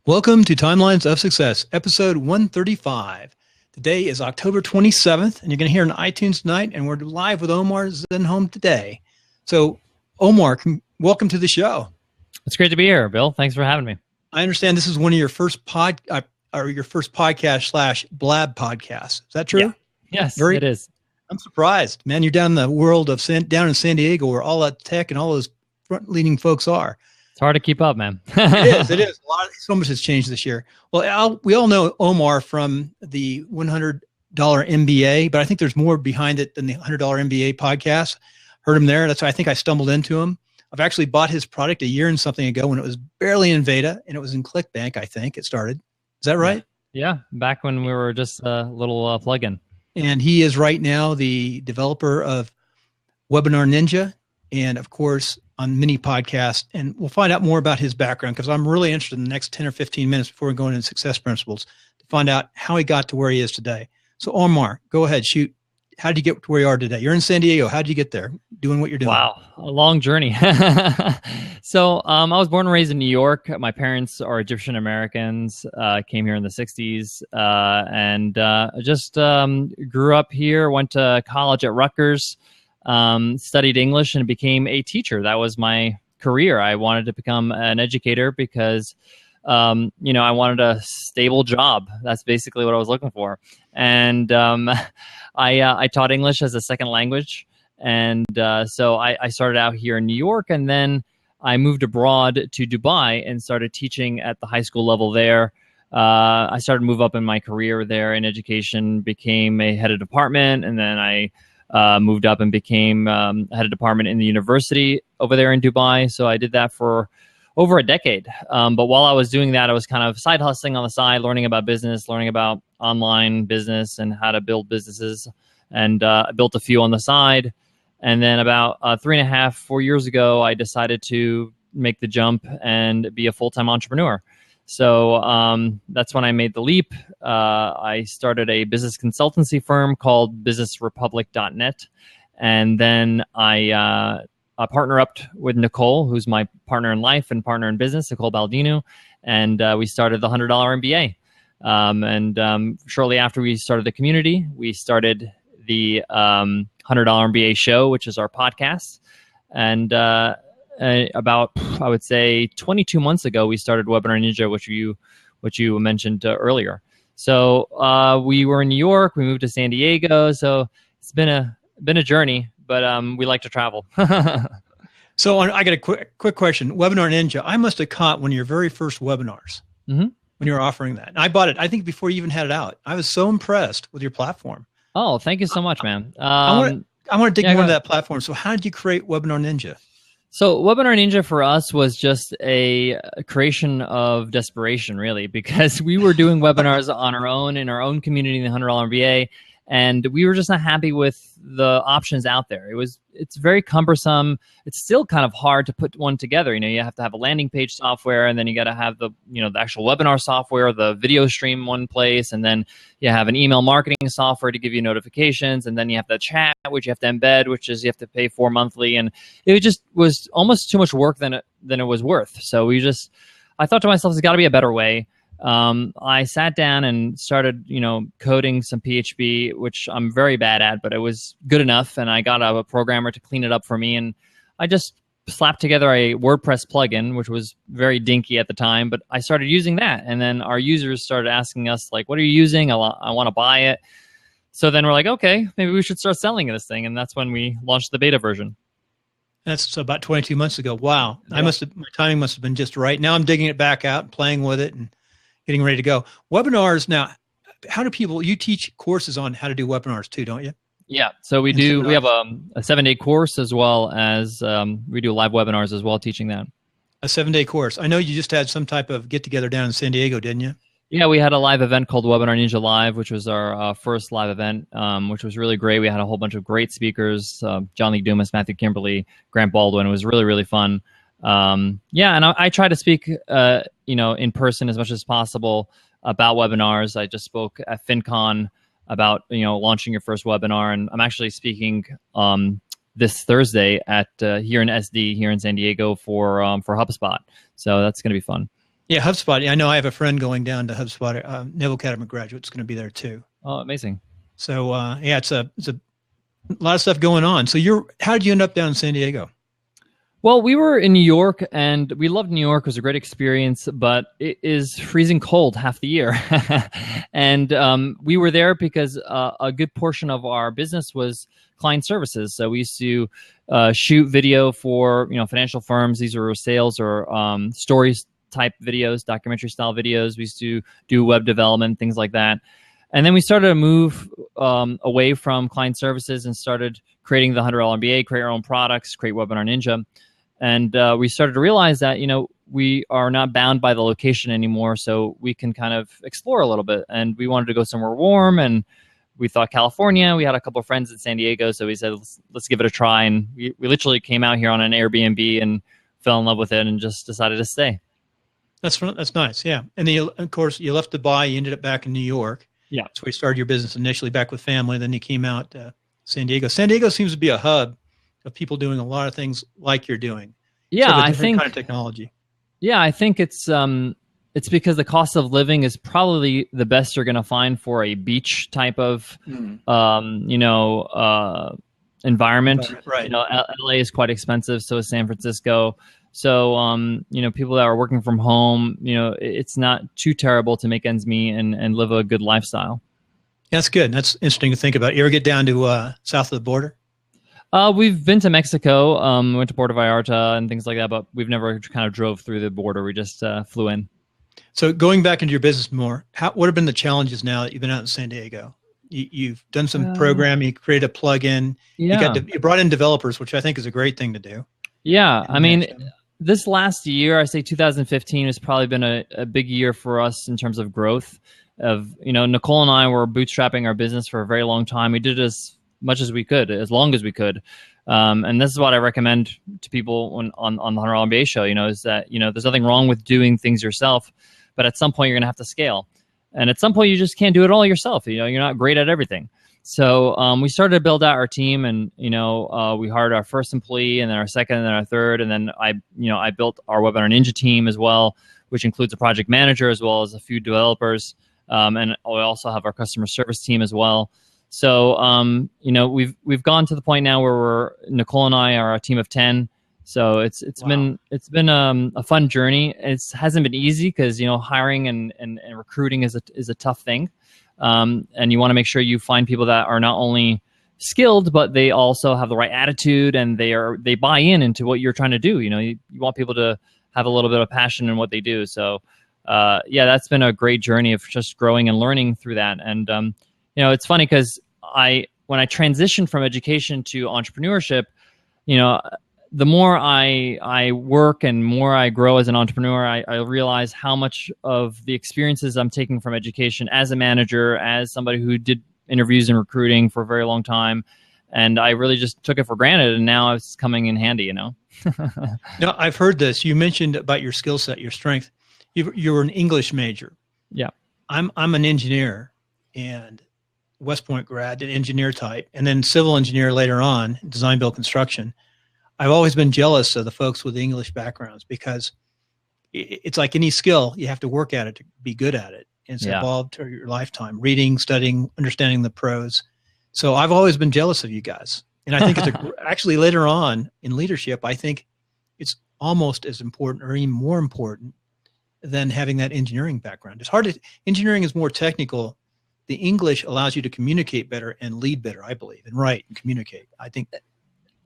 Welcome to Timelines of Success, episode 135. Today is October 27th, and you're going to hear on iTunes tonight, and we're live with Omar Zenhom today. So, Omar, welcome to the show. It's great to be here, Bill. Thanks for having me. I understand this is one of your first podcast / blab podcasts. Is that true? Yeah. Yes, it is. I'm surprised, man. You're down in the world of down in San Diego, where all that tech and all those front-leading folks are. It's hard to keep up, man. It is. So much has changed this year. Well, we all know Omar from the $100 MBA, but I think there's more behind it than the $100 MBA podcast. Heard him there. That's why I think I stumbled into him. I've actually bought his product a year and something ago when it was barely in beta, and it was in ClickBank, I think it started. Is that right? Yeah, back when we were just a little plugin. And he is right now the developer of Webinar Ninja, and of course, on mini podcast, and we'll find out more about his background because I'm really interested in the next 10 or 15 minutes before we go into success principles to find out how he got to where he is today. So Omar, go ahead, shoot. How did you get to where you are today? You're in San Diego. How did you get there doing what you're doing? Wow, a long journey. So I was born and raised in New York. My parents are Egyptian Americans, came here in the 60s, and just grew up here, went to college at Rutgers, studied English and became a teacher. That was my career. I wanted to become an educator because, I wanted a stable job. That's basically what I was looking for. And I taught English as a second language. And so I started out here in New York, and then I moved abroad to Dubai and started teaching at the high school level there. I started to move up in my career there in education, became a head of department, and then I moved up and became head of department in the university over there in Dubai. So I did that for over a decade. But while I was doing that, I was kind of side hustling on the side, learning about business, learning about online business and how to build businesses. And I built a few on the side. And then about 4 years ago, I decided to make the jump and be a full-time entrepreneur. So that's when I made the leap. I started a business consultancy firm called businessrepublic.net. And then I partner up with Nicole, who's my partner in life and partner in business, Nicole Baldino. And we started the $100 MBA. And shortly after we started the community, we started the $100 MBA show, which is our podcast. And about, I would say, 22 months ago, we started Webinar Ninja, which you mentioned earlier. So we were in New York, we moved to San Diego. So it's been a journey, but we like to travel. So I got a quick question. Webinar Ninja, I must have caught one of your very first webinars when you were offering that. And I bought it, I think, before you even had it out. I was so impressed with your platform. Oh, thank you so much, man. I want to dig more into that platform. So how did you create Webinar Ninja? So Webinar Ninja for us was just a creation of desperation, really, because we were doing webinars on our own in our own community in the $100 MBA, and we were just not happy with the options out there. It's very cumbersome. It's still kind of hard to put one together. You have to have a landing page software, and then you got to have the actual webinar software, the video stream one place, and then you have an email marketing software to give you notifications, and then you have the chat, which you have to embed, which is you have to pay for monthly, and it just was almost too much work than it was worth. So I thought to myself, there's got to be a better way. I sat down and started, coding some PHP, which I'm very bad at, but it was good enough. And I got a programmer to clean it up for me. And I just slapped together a WordPress plugin, which was very dinky at the time, but I started using that. And then our users started asking us, like, what are you using? I want to buy it. So then we're like, okay, maybe we should start selling this thing. And that's when we launched the beta version. That's about 22 months ago. Wow. Yeah. My timing must have been just right. Now I'm digging it back out and playing with it and getting ready to go. Webinars now, you teach courses on how to do webinars too, don't you? Yeah, so we do. We have a 7-day course as well as we do live webinars as well, teaching that. A 7-day course. I know you just had some type of get-together down in San Diego, didn't you? Yeah, we had a live event called Webinar Ninja Live, which was our first live event, which was really great. We had a whole bunch of great speakers, John Lee Dumas, Matthew Kimberly, Grant Baldwin. It was really, really fun. And I try to speak, in person as much as possible about webinars. I just spoke at FinCon about, launching your first webinar, and I'm actually speaking this Thursday at here in SD here in San Diego for HubSpot. So that's going to be fun. Yeah, HubSpot. Yeah, I know I have a friend going down to HubSpot. Naval Academy graduate's going to be there too. Oh, amazing. So yeah, it's a lot of stuff going on. So how did you end up down in San Diego? Well, we were in New York and we loved New York. It was a great experience, but it is freezing cold half the year. And we were there because a good portion of our business was client services. So we used to shoot video for financial firms. These were sales or stories type videos, documentary style videos. We used to do web development, things like that. And then we started to move away from client services and started creating the $100 MBA, create our own products, create Webinar Ninja. And we started to realize that, we are not bound by the location anymore, so we can kind of explore a little bit. And we wanted to go somewhere warm, and we thought California. We had a couple of friends in San Diego, so we said, let's give it a try. And we literally came out here on an Airbnb and fell in love with it and just decided to stay. That's nice, yeah. And then, of course, you left Dubai. You ended up back in New York. Yeah. That's where you started your business initially, back with family. Then you came out to San Diego. San Diego seems to be a hub of people doing a lot of things like you're doing. Yeah, sort of I think kind of technology. Yeah, I think it's because the cost of living is probably the best you're going to find for a beach type of environment. Right. LA is quite expensive, so is San Francisco. So people that are working from home, it's not too terrible to make ends meet and live a good lifestyle. That's good. That's interesting to think about. You ever get down to south of the border? We've been to Mexico, went to Puerto Vallarta and things like that, but we've never kind of drove through the border. We just flew in. So going back into your business more, what have been the challenges now that you've been out in San Diego? You've done some programming, you created a plugin, yeah. You brought in developers, which I think is a great thing to do. Yeah, I mean, this last year, I say 2015 has probably been a big year for us in terms of growth. Nicole and I were bootstrapping our business for a very long time. We did as much as we could, as long as we could. And this is what I recommend to people on the $100 MBA show, is that, there's nothing wrong with doing things yourself, but at some point you're going to have to scale. And at some point you just can't do it all yourself. You're not great at everything. So we started to build out our team, and, we hired our first employee, and then our second, and then our third. And then I built our Webinar Ninja team as well, which includes a project manager as well as a few developers. And we also have our customer service team as well. So, we've gone to the point now where Nicole and I are a team of 10. So it's been a fun journey. It hasn't been easy because, hiring and recruiting is a tough thing. And you want to make sure you find people that are not only skilled, but they also have the right attitude and they buy into what you're trying to do. You want people to have a little bit of passion in what they do. So, that's been a great journey of just growing and learning through that. And, it's funny because when I transitioned from education to entrepreneurship, the more I work and more I grow as an entrepreneur, I realize how much of the experiences I'm taking from education as a manager, as somebody who did interviews and recruiting for a very long time, and I really just took it for granted, and now it's coming in handy, No, I've heard this. You mentioned about your skill set, your strength. You were an English major. Yeah. I'm an engineer, and West Point grad, an engineer type, and then civil engineer later on, design, build, construction. I've always been jealous of the folks with English backgrounds because it's like any skill, you have to work at it to be good at it. And it's evolved through your lifetime, reading, studying, understanding the pros. So I've always been jealous of you guys. And I think actually later on in leadership, I think it's almost as important or even more important than having that engineering background. Engineering is more technical. The English allows you to communicate better and lead better, I believe, and write and communicate. I think.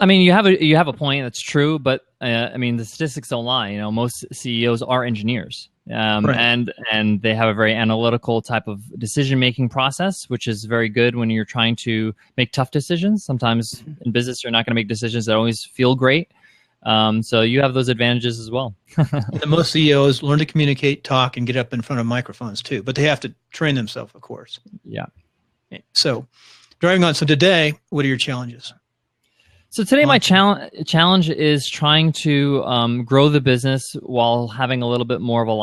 I mean, you have a point. That's true, but the statistics don't lie. Most CEOs are engineers, right. and they have a very analytical type of decision-making process, which is very good when you're trying to make tough decisions. Sometimes in business, you're not going to make decisions that always feel great. So you have those advantages as well. And most CEOs learn to communicate, talk, and get up in front of microphones too, but they have to train themselves, of course. Yeah. So driving on. So today, what are your challenges? So today, my challenge is trying to grow the business while having a little bit more of a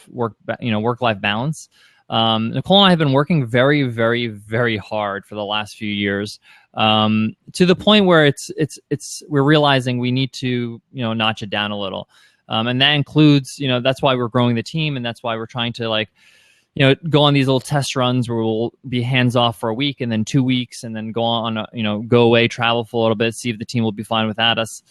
work-life balance. Nicole and I have been working very, very, very hard for the last few years, to the point where we're realizing we need to notch it down a little. And that includes, that's why we're growing the team, and that's why we're trying to go on these little test runs where we'll be hands off for a week and then 2 weeks and then go on, go away, travel for a little bit, see if the team will be fine without us.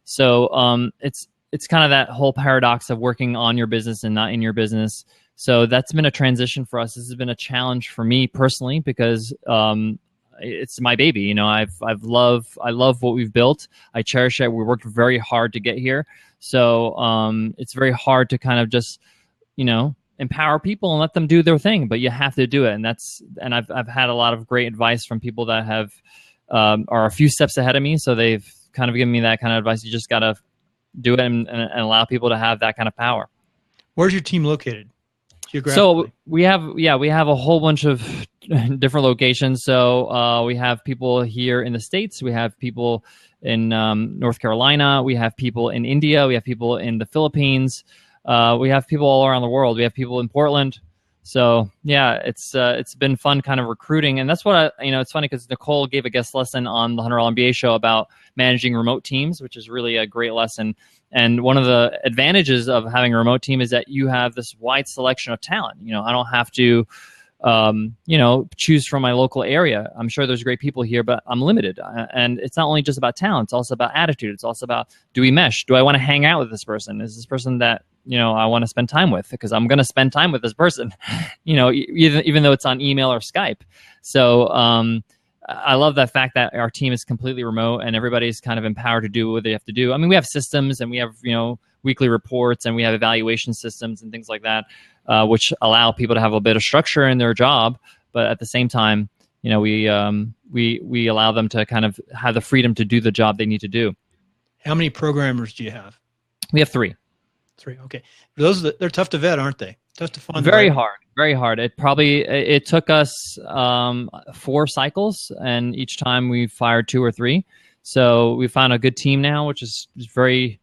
So it's kind of that whole paradox of working on your business and not in your business. So that's been a transition for us. This has been a challenge for me personally because it's my baby. I love what we've built. I cherish it. We worked very hard to get here. So it's very hard to kind of just, empower people and let them do their thing, but you have to do it. And I've had a lot of great advice from people that have are a few steps ahead of me. So they've kind of given me that kind of advice. You just got to do it and allow people to have that kind of power. Where's your team located geographically? So we have a whole bunch of different locations. So we have people here in the States. We have people in North Carolina. We have people in India. We have people in the Philippines. We have people all around the world. We have people in Portland. So yeah, it's been fun kind of recruiting. And that's what it's funny because Nicole gave a guest lesson on the $100 MBA show about managing remote teams, which is really a great lesson. And one of the advantages of having a remote team is that you have this wide selection of talent. I don't have to, choose from my local area. I'm sure there's great people here, but I'm limited. And it's not only just about talent. It's also about attitude. It's also about, do we mesh? Do I want to hang out with this person? Is this person that, I want to spend time with? Because I'm going to spend time with this person, even though it's on email or Skype. So I love that fact that our team is completely remote and everybody's kind of empowered to do what they have to do. I mean, we have systems and we have, weekly reports and we have evaluation systems and things like that, which allow people to have a bit of structure in their job. But at the same time, we allow them to kind of have the freedom to do the job they need to do. How many programmers do you have? We have 3. 3. Okay. They're tough to vet, aren't they? Tough to find. Very hard. It took us 4 cycles, and each time we fired 2 or 3. So we found a good team now, which is very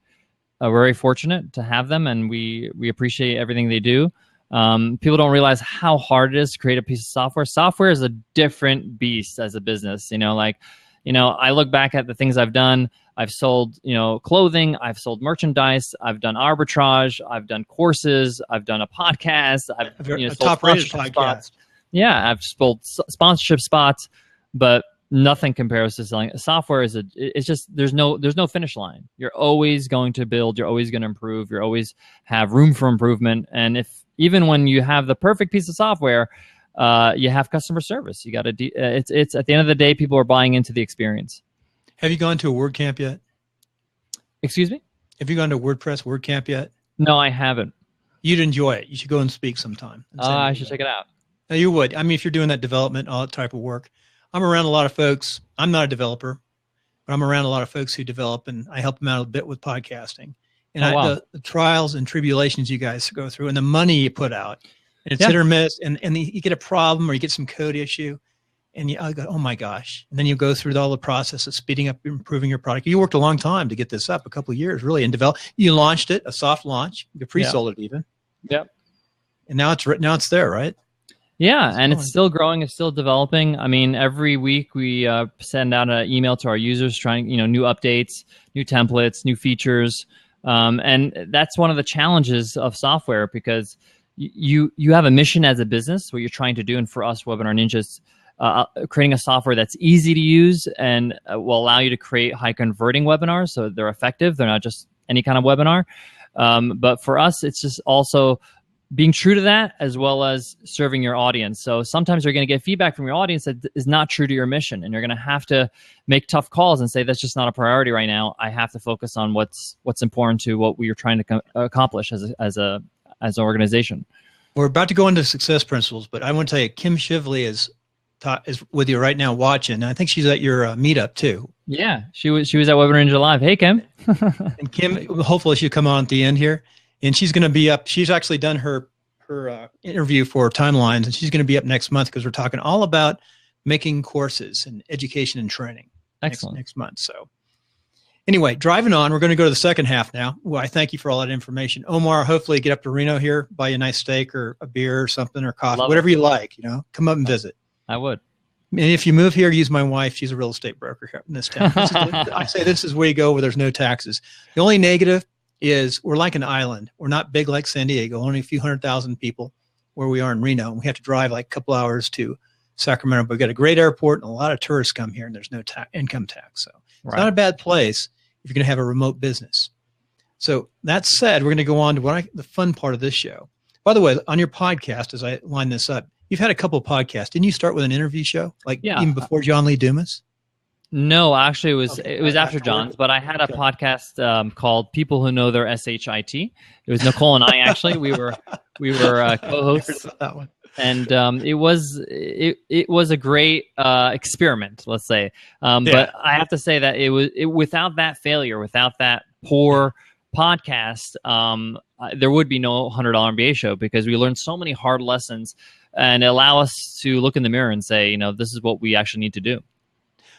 fortunate to have them, and we appreciate everything they do. People don't realize how hard it is to create a piece of software. Software is a different beast as a business. I look back at the things I've done. I've sold, clothing. I've sold merchandise. I've done arbitrage. I've done courses. I've done a podcast. I've a sold top-rated sponsorship podcast. Spots. Yeah, I've sold sponsorship spots, but nothing compares to selling software. It's just there's no finish line. You're always going to build. You're always going to improve. You always have room for improvement. And even when you have the perfect piece of software, you have customer service. You got to. It's at the end of the day, people are buying into the experience. Have you gone to a WordCamp yet? Excuse me? Have you gone to WordPress WordCamp yet? No, I haven't. You'd enjoy it. You should go and speak sometime. I should check it out. No, you would. I mean, if you're doing that development, all that type of work. I'm around a lot of folks. I'm not a developer, but I'm around a lot of folks who develop, and I help them out a bit with podcasting. And the trials and tribulations you guys go through and the money you put out, and it's hit or miss, and you get a problem or you get some code issue, and you go, oh my gosh. And then you go through all the process of speeding up, improving your product. You worked a long time to get this up, a couple of years really, and develop. You launched it, a soft launch. You pre-sold it even. Yep. And now it's there, right? Yeah, and it's still growing. It's still developing. I mean, every week we send out an email to our users trying, new updates, new templates, new features. And that's one of the challenges of software because you have a mission as a business, what you're trying to do. And for us, Webinar Ninjas, creating a software that's easy to use and will allow you to create high converting webinars. So they're effective. They're not just any kind of webinar. But for us, it's just also being true to that as well as serving your audience. So sometimes you're going to get feedback from your audience that is not true to your mission. And you're going to have to make tough calls and say, that's just not a priority right now. I have to focus on what's important to what we are trying to accomplish as an organization. We're about to go into success principles, but I want to tell you, Kim Shively is with you right now watching. I think she's at your meetup too. Yeah, she was at Webinar Ninja Live. Hey, Kim. And Kim, hopefully she'll come on at the end here. And she's going to be up. She's actually done her interview for Timelines, and she's going to be up next month because we're talking all about making courses and education and training. Excellent. Next month. So anyway, driving on, we're going to go to the second half now. Well, I thank you for all that information. Omar, hopefully get up to Reno here, buy you a nice steak or a beer or something or coffee, whatever you like, come up and visit. I would. And if you move here, use my wife. She's a real estate broker here in this town. I say this is where you go where there's no taxes. The only negative, is we're like an island. We're not big like San Diego, only a few 100,000 people where we are in Reno. And we have to drive like a couple hours to Sacramento, but we've got a great airport and a lot of tourists come here and there's no income tax. So it's not a bad place if you're going to have a remote business. So that said, we're going to go on to the fun part of this show. By the way, on your podcast, as I line this up, you've had a couple of podcasts. Didn't you start with an interview show, like even before John Lee Dumas? No, actually, it was after John's, but I had a podcast called People Who Know Their SHIT. It was Nicole and I actually. We were co-hosts. That one. And it was a great experiment, let's say. But I have to say that it without that failure, without that poor podcast, there would be no $100 MBA show, because we learned so many hard lessons and allow us to look in the mirror and say, this is what we actually need to do.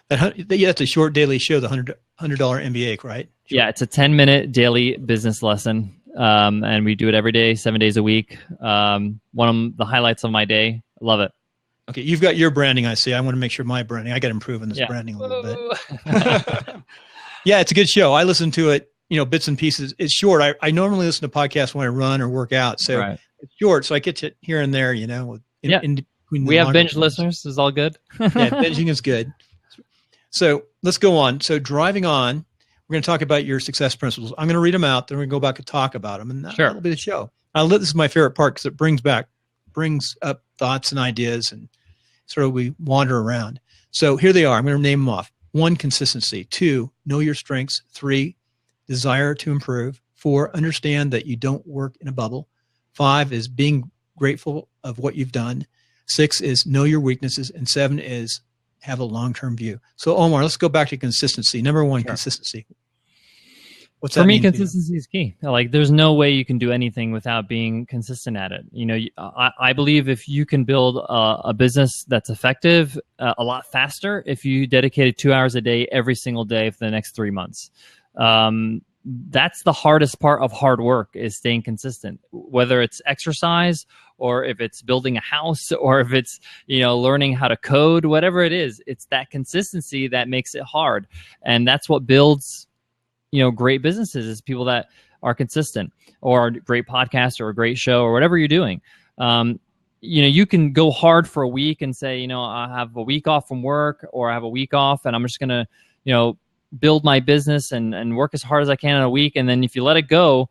That's a short daily show, the $100 MBA, right? Sure. Yeah, it's a 10-minute daily business lesson. And we do it every day, 7 days a week. One of the highlights of my day. I love it. Okay, you've got your branding, I see. I want to make sure my branding, I got to improve in this branding a little bit. Yeah, it's a good show. I listen to it, bits and pieces. It's short. I normally listen to podcasts when I run or work out. So it's short. So I get to here and there, we have binge listeners. It's all good. Yeah, binging is good. So let's go on. So driving on, we're going to talk about your success principles. I'm going to read them out, then we're going to go back and talk about them, and that'll be the show. This is my favorite part because it brings up thoughts and ideas, and sort of we wander around. So here they are. I'm going to name them off. 1, consistency. 2, know your strengths. 3, desire to improve. 4, understand that you don't work in a bubble. 5 is being grateful of what you've done. 6 is know your weaknesses, and 7 is have a long-term view. So Omar, let's go back to consistency. Number 1, consistency. What's that mean? For me, consistency is key. Like, there's no way you can do anything without being consistent at it. I believe if you can build a business that's effective a lot faster if you dedicated 2 hours a day every single day for the next 3 months. That's the hardest part of hard work, is staying consistent, whether it's exercise or if it's building a house or if it's, learning how to code, whatever it is. It's that consistency that makes it hard. And that's what builds, great businesses, is people that are consistent, or a great podcast or a great show or whatever you're doing. You can go hard for a week and say, I have a week off from work, or I have a week off and I'm just going to, build my business and work as hard as I can in a week. And then if you let it go,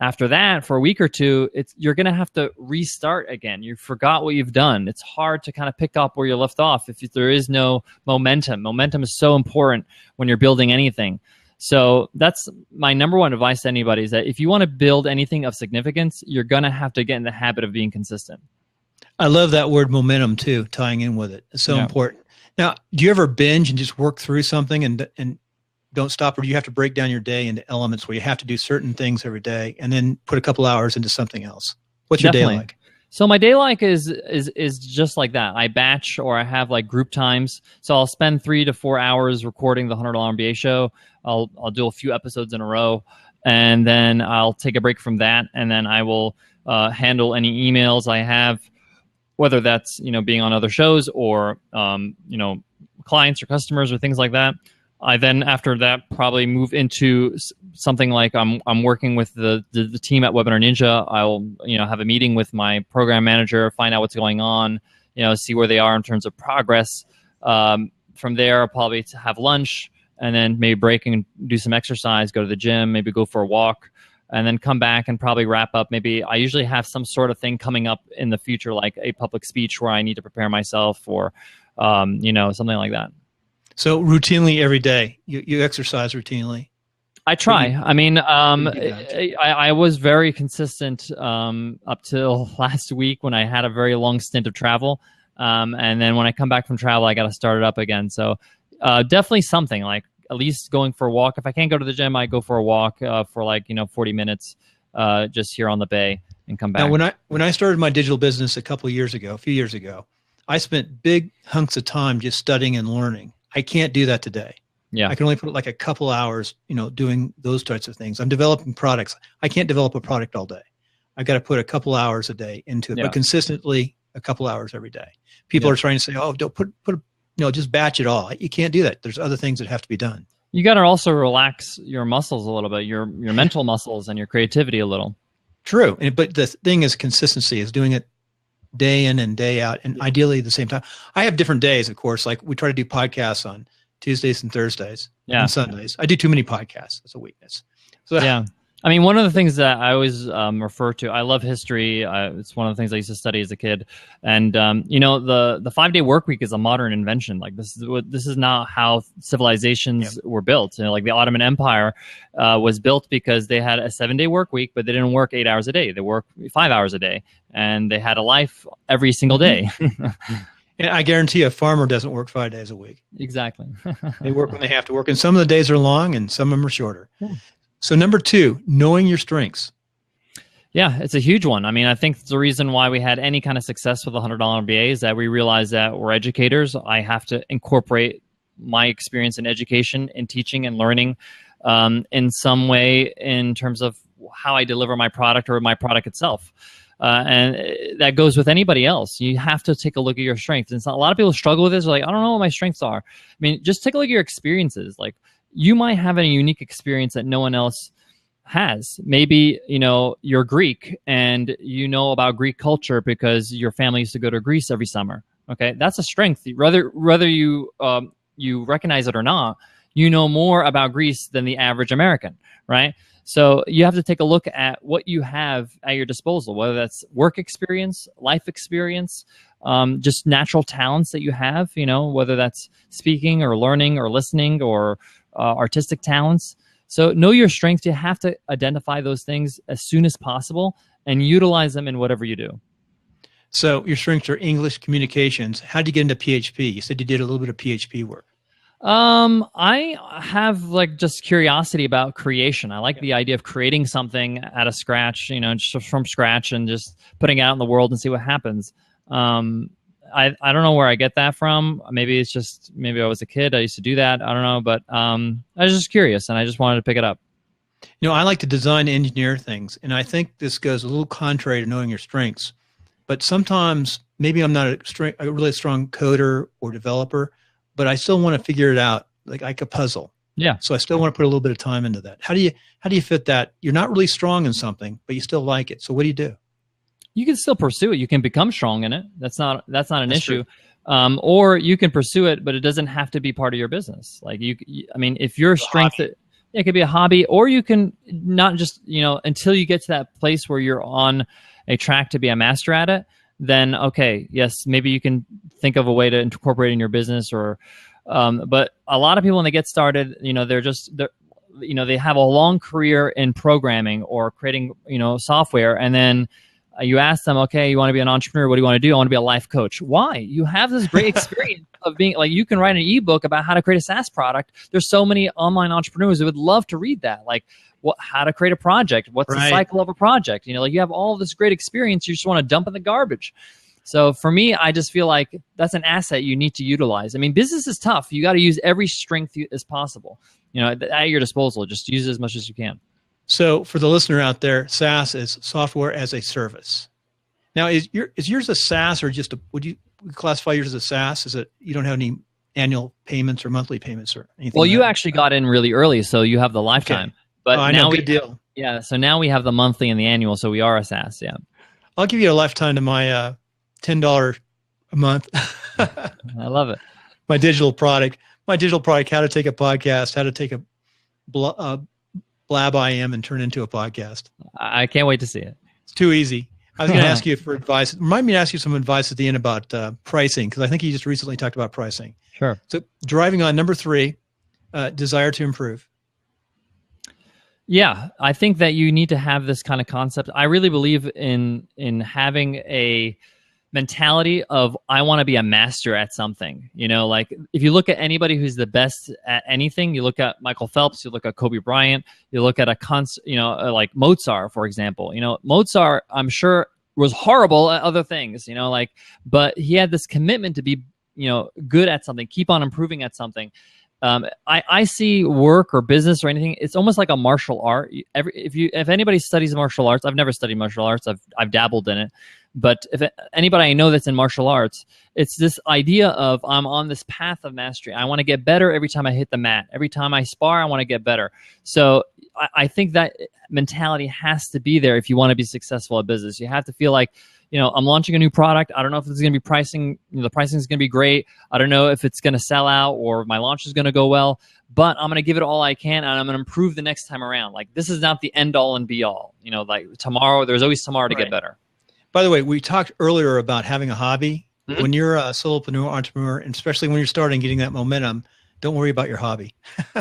after that for a week or two, you're going to have to restart again. You forgot what you've done. It's hard to kind of pick up where you left off if there is no momentum. Momentum is so important when you're building anything. So that's my number one advice to anybody, is that if you want to build anything of significance, you're going to have to get in the habit of being consistent. I love that word momentum too, tying in with it. It's so important. Now, do you ever binge and just work through something and don't stop, or do you have to break down your day into elements where you have to do certain things every day and then put a couple hours into something else? What's your day like? So my day like is just like that. I batch, or I have like group times. So I'll spend 3 to 4 hours recording the $100 MBA show. I'll do a few episodes in a row, and then I'll take a break from that, and then I will handle any emails I have, whether that's being on other shows or clients or customers or things like that. I then, after that, probably move into something like I'm working with the team at Webinar Ninja. I'll have a meeting with my program manager, find out what's going on, see where they are in terms of progress. From there, I'll probably have lunch, and then maybe break and do some exercise, go to the gym, maybe go for a walk, and then come back and probably wrap up. Maybe I usually have some sort of thing coming up in the future, like a public speech where I need to prepare myself, or something like that. So routinely every day, you exercise routinely? I try. I mean, I was very consistent up till last week when I had a very long stint of travel. And then when I come back from travel, I got to start it up again. So definitely something, like at least going for a walk. If I can't go to the gym, I go for a walk for 40 minutes just here on the bay and come back. Now, when I started my digital business a few years ago, I spent big hunks of time just studying and learning. I can't do that today. Yeah. I can only put like a couple hours, doing those types of things. I'm developing products. I can't develop a product all day. I've got to put a couple hours a day into it, but consistently a couple hours every day. People are trying to say, oh, don't just batch it all. You can't do that. There's other things that have to be done. You got to also relax your muscles a little bit, your mental muscles and your creativity a little. True. But the thing is consistency, is doing it day in and day out, and ideally at the same time. I have different days, of course. Like we try to do podcasts on Tuesdays and Thursdays and Sundays. I do too many podcasts. It's a weakness. So yeah. I mean, one of the things that I always refer to, I love history. It's one of the things I used to study as a kid. And, the 5-day work week is a modern invention. Like this is not how civilizations were built. Like the Ottoman Empire was built because they had a 7-day work week, but they didn't work 8 hours a day. They worked 5 hours a day, and they had a life every single day. And I guarantee a farmer doesn't work 5 days a week. Exactly. They work when they have to work. And some of the days are long and some of them are shorter. Yeah. So number 2, knowing your strengths. Yeah, it's a huge one. I mean, I think the reason why we had any kind of success with the $100 MBA is that we realized that we're educators. I have to incorporate my experience in education, in teaching and learning in some way in terms of how I deliver my product or my product itself. And that goes with anybody else. You have to take a look at your strengths. And a lot of people struggle with this. They're like, I don't know what my strengths are. I mean, just take a look at your experiences. Like, you might have a unique experience that no one else has. Maybe, you're Greek and you know about Greek culture because your family used to go to Greece every summer. Okay, that's a strength. Whether you recognize it or not, you know more about Greece than the average American, right? So you have to take a look at what you have at your disposal, whether that's work experience, life experience, just natural talents that you have, whether that's speaking or learning or listening or artistic talents. So know your strengths. You have to identify those things as soon as possible and utilize them in whatever you do. So your strengths are English, communications. How did you get into PHP? You said you did a little bit of PHP work. I have just curiosity about creation. I like the idea of creating something out of scratch, just from scratch and just putting it out in the world and see what happens. I don't know where I get that from. Maybe I was a kid. I used to do that. I don't know, but I was just curious and I just wanted to pick it up. I like to design and engineer things, and I think this goes a little contrary to knowing your strengths. But sometimes maybe I'm not a really strong coder or developer, but I still want to figure it out like a puzzle. Yeah. So I still want to put a little bit of time into that. How do you fit that? You're not really strong in something, but you still like it. So what do you do? You can still pursue it. You can become strong in it. That's not an issue. Or you can pursue it, but it doesn't have to be part of your business. Like if your strength, it could be a hobby, or you can not just, until you get to that place where you're on a track to be a master at it, then okay, yes, maybe you can think of a way to incorporate it in your business but a lot of people when they get started, they have a long career in programming or creating, software, and then you ask them, okay, you want to be an entrepreneur. What do you want to do? I want to be a life coach. Why? You have this great experience of being you can write an ebook about how to create a SaaS product. There's so many online entrepreneurs who would love to read that. How to create a project. What's the cycle of a project? You have all this great experience. You just want to dump in the garbage. So for me, I just feel like that's an asset you need to utilize. I mean, business is tough. You got to use every strength as possible, at your disposal. Just use it as much as you can. So for the listener out there, SaaS is software as a service. Now, is yours a SaaS or would you classify yours as a SaaS? Is it you don't have any annual payments or monthly payments or anything? Well, you actually got in really early, so you have the lifetime. Okay. But now good deal. Yeah, so now we have the monthly and the annual, so we are a SaaS. Yeah, I'll give you a lifetime to my $10 a month. I love it. My digital product, how to take a podcast, how to take a blab I am and turn into a podcast. I can't wait to see it. It's too easy. I was going to ask you for advice. Remind me to ask you some advice at the end about pricing, because I think you just recently talked about pricing. Sure. So driving on number 3, desire to improve. Yeah, I think that you need to have this kind of concept. I really believe in having a mentality of I want to be a master at something. If you look at anybody who's the best at anything, you look at Michael Phelps, you look at Kobe Bryant, you look at like Mozart, for example. Mozart, I'm sure, was horrible at other things, but he had this commitment to be, good at something, keep on improving at something. I see work or business or anything, it's almost like a martial art. If anybody studies martial arts, I've never studied martial arts, I've dabbled in it, But if anybody I know that's in martial arts, it's this idea of I'm on this path of mastery. I want to get better every time I hit the mat. Every time I spar, I want to get better. So I think that mentality has to be there if you want to be successful at business. You have to feel like, I'm launching a new product. I don't know if it's going to be pricing. The pricing is going to be great. I don't know if it's going to sell out or my launch is going to go well, but I'm going to give it all I can, and I'm going to improve the next time around. Like, this is not the end all and be all. Like tomorrow, there's always tomorrow to get better. By the way, we talked earlier about having a hobby. Mm-hmm. When you're a solopreneur, entrepreneur, and especially when you're starting getting that momentum, don't worry about your hobby.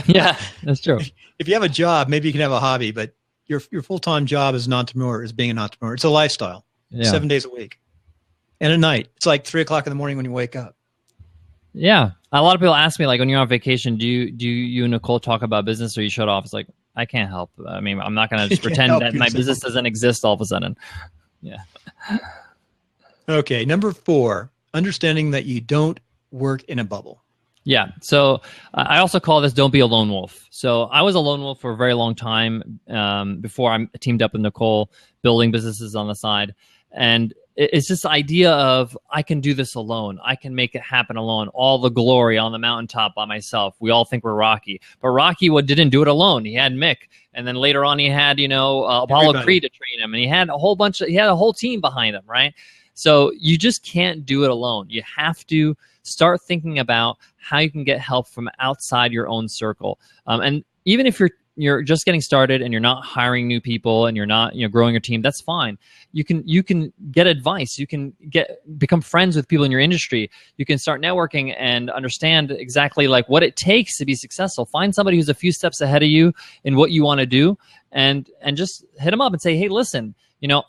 Yeah, that's true. If you have a job, maybe you can have a hobby, but your full-time job as an entrepreneur is being an entrepreneur. It's a lifestyle. Yeah. 7 days a week. And at night. It's like 3:00 in the morning when you wake up. Yeah. A lot of people ask me, like, when you're on vacation, do you and Nicole talk about business or you shut off? It's like, I can't help. I mean, I'm not going to just pretend that my business doesn't exist all of a sudden. Yeah. Okay. Number 4, understanding that you don't work in a bubble. Yeah. So I also call this don't be a lone wolf. So I was a lone wolf for a very long time before I teamed up with Nicole, building businesses on the side. And it's this idea of I can do this alone. I can make it happen alone. All the glory on the mountaintop by myself. We all think we're Rocky. But Rocky didn't do it alone. He had Mick. And then later on he had, Apollo Creed to train him. And he had a whole team behind him, right? So you just can't do it alone. You have to start thinking about how you can get help from outside your own circle. And even if you're just getting started and you're not hiring new people and you're not growing your team, that's fine. You can get advice. You can become friends with people in your industry. You can start networking and understand exactly like what it takes to be successful. Find somebody who's a few steps ahead of you in what you want to do, and just hit them up and say, hey, listen,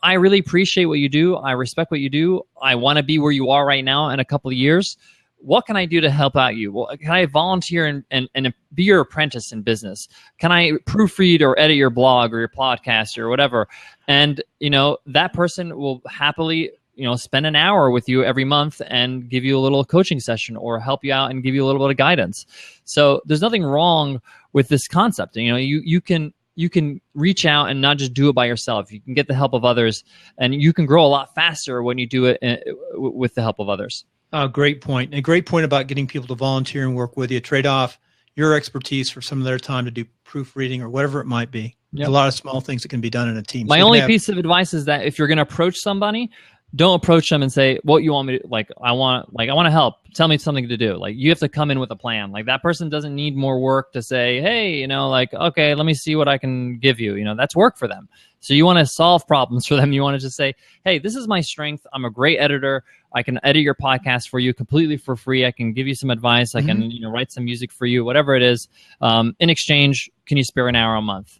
I really appreciate what you do. I respect what you do. I want to be where you are right now in a couple of years. What can I do to help out you? Well, can I volunteer and be your apprentice in business? Can I proofread or edit your blog or your podcast or whatever? And, that person will happily, spend an hour with you every month and give you a little coaching session or help you out and give you a little bit of guidance. So there's nothing wrong with this concept. You can reach out and not just do it by yourself. You can get the help of others, and you can grow a lot faster when you do it with the help of others. Oh, great point. A great point about getting people to volunteer and work with you. Trade off your expertise for some of their time to do proofreading or whatever it might be. Yep. A lot of small things that can be done in a team. My only piece of advice is that if you're going to approach somebody, don't approach them and say, what you want me to, I want to help. Tell me something to do. Like, you have to come in with a plan. Like, that person doesn't need more work to say, hey, okay, let me see what I can give you. That's work for them. So you want to solve problems for them. You want to just say, hey, this is my strength. I'm a great editor. I can edit your podcast for you completely for free. I can give you some advice. I can, write some music for you, whatever it is. In exchange, can you spare an hour a month?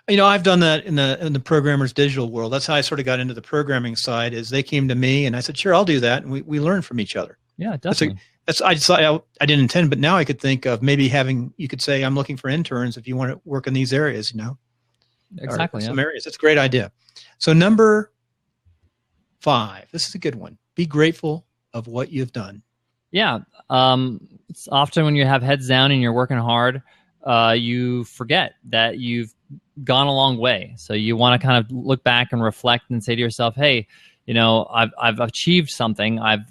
I've done that in the programmer's digital world. That's how I sort of got into the programming side. Is they came to me and I said, sure, I'll do that. And we learn from each other. Yeah, definitely. I didn't intend, but now I could think of maybe you could say, I'm looking for interns if you want to work in these areas, Exactly. Some areas. That's a great idea. So number 5, this is a good one. Be grateful of what you've done. Yeah. It's often when you have heads down and you're working hard, you forget that you've gone a long way. So you want to kind of look back and reflect and say to yourself, hey, I've achieved something. I've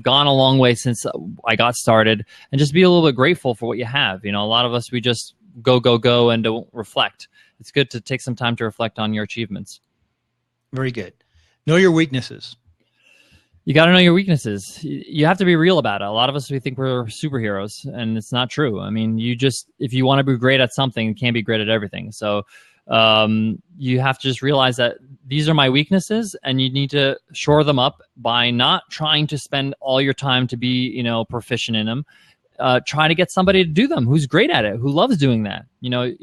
gone a long way since I got started, and just be a little bit grateful for what you have. A lot of us, we just go and don't reflect. It's good to take some time to reflect on your achievements. Very good. Know your weaknesses. You got to know your weaknesses. You have to be real about it. A lot of us, we think we're superheroes, and it's not true. I mean, if you want to be great at something, you can't be great at everything. So you have to just realize that these are my weaknesses, and you need to shore them up by not trying to spend all your time to be, proficient in them. Try to get somebody to do them who's great at it, who loves doing that.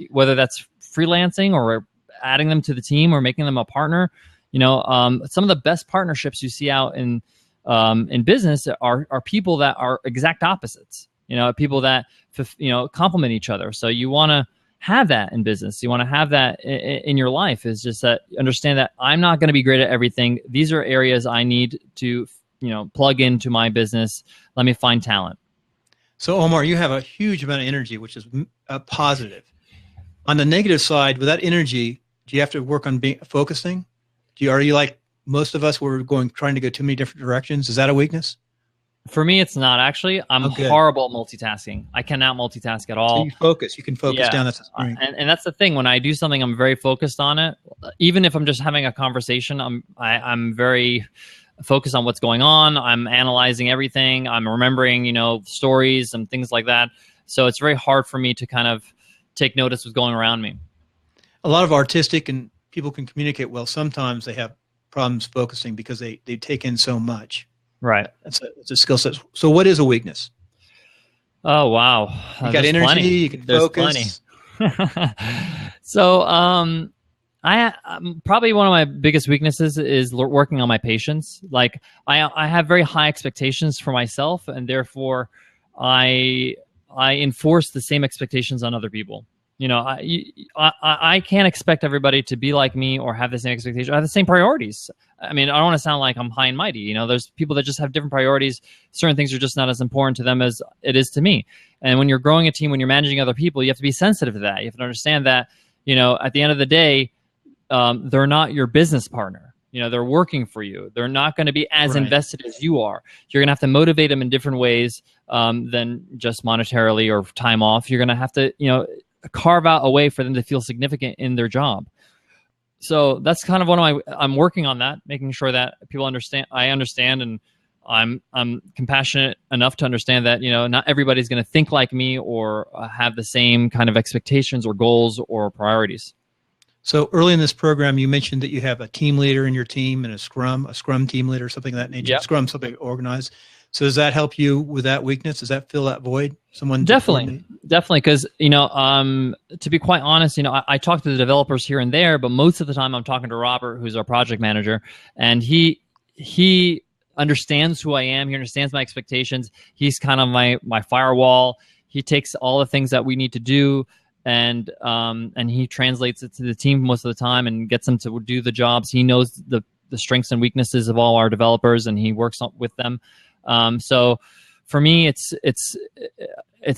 Whether that's freelancing or adding them to the team or making them a partner. Some of the best partnerships you see out in business are people that are exact opposites. People that complement each other. So you want to have that in business. You want to have that in your life. Is just that understand that I'm not going to be great at everything. These are areas I need to plug into my business. Let me find talent. So Omar, you have a huge amount of energy, which is positive. On the negative side, with that energy, do you have to work on focusing? Are you like most of us, were trying to go too many different directions? Is that a weakness? For me, it's not actually. I'm horrible at multitasking. I cannot multitask at all. So you focus. You can focus down. That's a strength. And that's the thing. When I do something, I'm very focused on it. Even if I'm just having a conversation, I'm very focused on what's going on. I'm analyzing everything. I'm remembering, stories and things like that. So it's very hard for me to kind of take notice of what's going around me. A lot of artistic and people can communicate well. Sometimes they have problems focusing because they take in so much. Right. It's a skill set. So what is a weekness? Oh, wow. You got energy, plenty. You can focus. So probably one of my biggest weaknesses is working on my patience. Like I have very high expectations for myself, and therefore I enforce the same expectations on other people. I can't expect everybody to be like me or have the same expectations. I have the same priorities. I mean, I don't want to sound like I'm high and mighty. There's people that just have different priorities. Certain things are just not as important to them as it is to me. And when you're growing a team, when you're managing other people, you have to be sensitive to that. You have to understand that, at the end of the day, they're not your business partner. They're working for you. They're not going to be as invested as you are. You're going to have to motivate them in different ways than just monetarily or time off. You're going to have to, carve out a way for them to feel significant in their job. So that's kind of I'm working on that, making sure that people understand, I understand, and I'm compassionate enough to understand that, not everybody's going to think like me or have the same kind of expectations or goals or priorities. So early in this program, you mentioned that you have a team leader in your team and a scrum team leader, something of that nature. Yep. Scrum, something organized. So does that help you with that weakness? Does that fill that void? Definitely. Because, to be quite honest, I talk to the developers here and there, but most of the time I'm talking to Robert, who's our project manager, and he understands who I am. He understands my expectations. He's kind of my firewall. He takes all the things that we need to do and he translates it to the team most of the time and gets them to do the jobs. He knows the strengths and weaknesses of all our developers, and he works with them. So for me, it's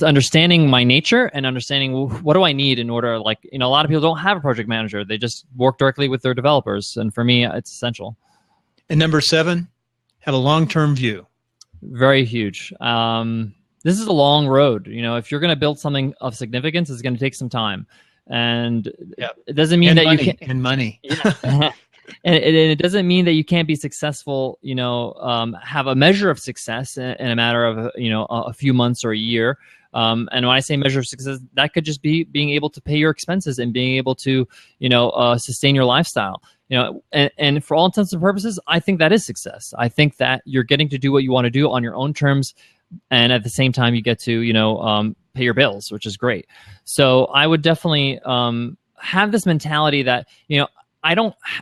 understanding my nature and understanding what do I need in order, a lot of people don't have a project manager. They just work directly with their developers. And for me, it's essential. And number 7, have a long-term view. Very huge. This is a long road. If you're going to build something of significance, it's going to take some time. And it doesn't mean that you can't. And money. And it doesn't mean that you can't be successful, have a measure of success in a matter of, a few months or a year. And when I say measure of success, that could just be being able to pay your expenses and being able to, sustain your lifestyle. And for all intents and purposes, I think that is success. I think that you're getting to do what you want to do on your own terms. And at the same time, you get to, pay your bills, which is great. So I would definitely have this mentality that, I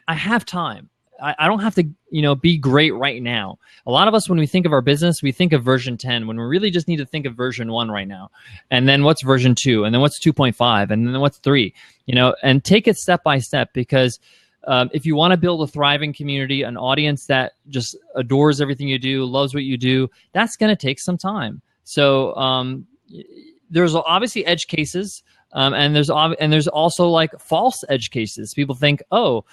have time. I don't have to, be great right now. A lot of us, when we think of our business, we think of version 10 when we really just need to think of version 1 right now. And then what's version 2? And then what's 2.5? And then what's 3? And take it step by step, because if you want to build a thriving community, an audience that just adores everything you do, loves what you do, that's going to take some time. So there's obviously edge cases. And there's also false edge cases. People think, well,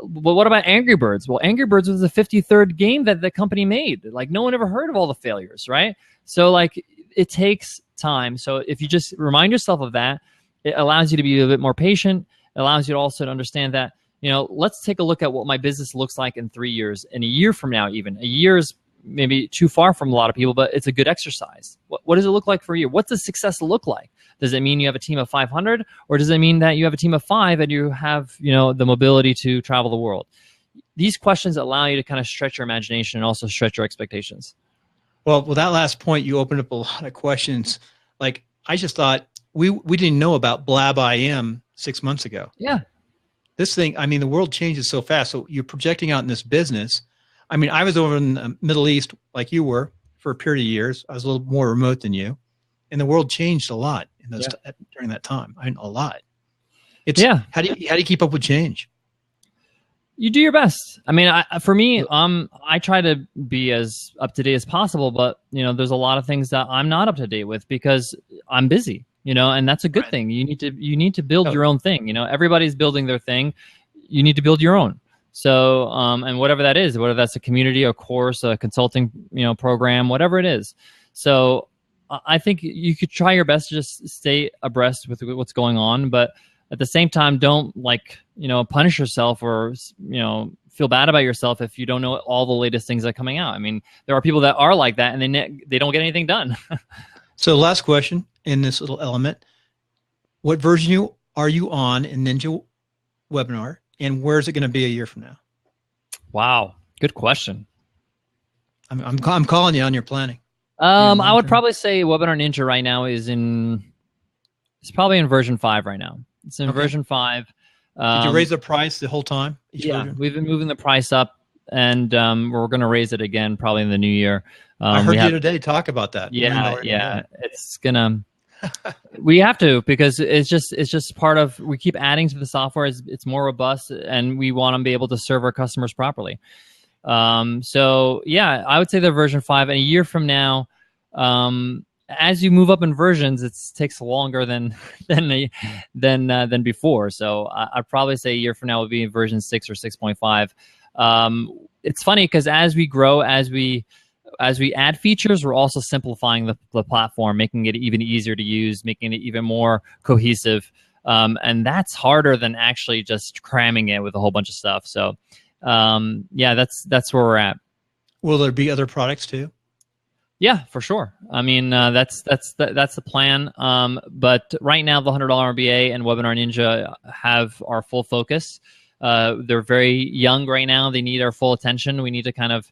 what about Angry Birds? Well, Angry Birds was the 53rd game that the company made. No one ever heard of all the failures, right? So it takes time. So if you just remind yourself of that, it allows you to be a bit more patient. It allows you to also to understand that, let's take a look at what my business looks like in 3 years, in a year from now. Even a year is maybe too far from a lot of people, but it's a good exercise. What does it look like for you? What's the success look like? Does it mean you have a team of 500, or does it mean that you have a team of 5 and you have, the mobility to travel the world? These questions allow you to kind of stretch your imagination and also stretch your expectations. Well, with that last point, you opened up a lot of questions. I just thought we didn't know about Blab IM 6 months ago. Yeah. This thing, the world changes so fast. So you're projecting out in this business. I was over in the Middle East like you were for a period of years. I was a little more remote than you. And the world changed a lot during that time. A lot. How do you keep up with change? You do your best. For me, I try to be as up to date as possible, but there's a lot of things that I'm not up to date with because I'm busy. And that's a good thing. You need to build your own thing. Everybody's building their thing. You need to build your own. So, and whatever that is, whether that's a community, a course, a consulting, program, whatever it is. So I think you could try your best to just stay abreast with what's going on, but at the same time, don't punish yourself or, feel bad about yourself if you don't know all the latest things that are coming out. I mean, there are people that are like that and they don't get anything done. So last question in this little element, what version are you on in Ninja Webinar, and where is it going to be a year from now? Wow. Good question. I'm calling you on your planning. I would probably say Webinar Ninja right now it's probably in version 5 right now. It's in version 5. Did you raise the price the whole time? Version? We've been moving the price up, and we're going to raise it again probably in the new year. I heard you today talk about that. Yeah. It's gonna. We have to, because it's just part of. We keep adding to the software. It's more robust, and we want to be able to serve our customers properly. So yeah, I would say they're version 5, and a year from now, as you move up in versions, it takes longer than before. So I'd probably say a year from now will be in version 6 or 6.5. It's funny because as we grow, as we add features, we're also simplifying the platform, making it even easier to use, making it even more cohesive. And that's harder than actually just cramming it with a whole bunch of stuff. So yeah, that's where we're at. Will there be other products too? Yeah, for sure. I mean, that's the plan. But right now, the $100 MBA and Webinar Ninja have our full focus. They're very young right now. They need our full attention. We need to kind of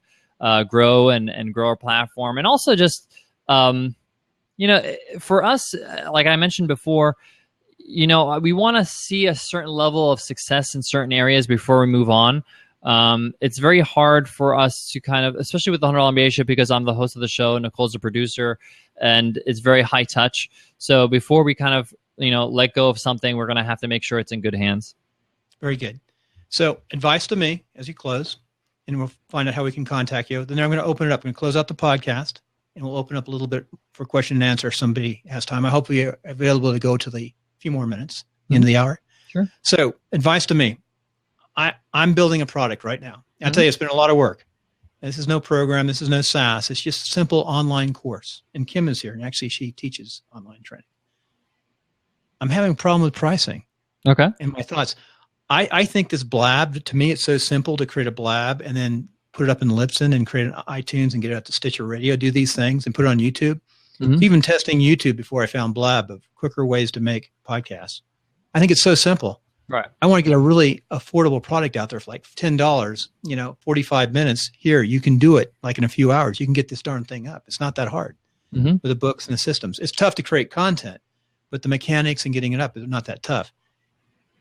grow and grow our platform, and also just for us, like I mentioned before, we want to see a certain level of success in certain areas before we move on. It's very hard for us to kind of, especially with the $100 MBA show, because I'm the host of the show, Nicole's the producer, and it's very high touch. So before we kind of, let go of something, we're going to have to make sure it's in good hands. Very good. So advice to me as you close, and we'll find out how we can contact you. Then I'm going to open it up and close out the podcast, and we'll open up a little bit for question and answer if somebody has time. I hope we are available to go to the few more minutes into the hour. Sure. So advice to me. I'm building a product right now. I'll tell you, it's been a lot of work. This is no program. This is no SaaS. It's just a simple online course. And Kim is here, and actually she teaches online training. I'm having a problem with pricing. Okay. And my thoughts. I think this blab, to me, it's so simple to create a blab and then put it up in Libsyn and create an iTunes and get it out to Stitcher Radio, do these things and put it on YouTube. Even testing YouTube before I found blab of quicker ways to make podcasts. I think it's so simple. Right. I want to get a really affordable product out there for like $10, 45 minutes. Here, you can do it like in a few hours. You can get this darn thing up. It's not that hard with the books and the systems. It's tough to create content, but the mechanics and getting it up is not that tough.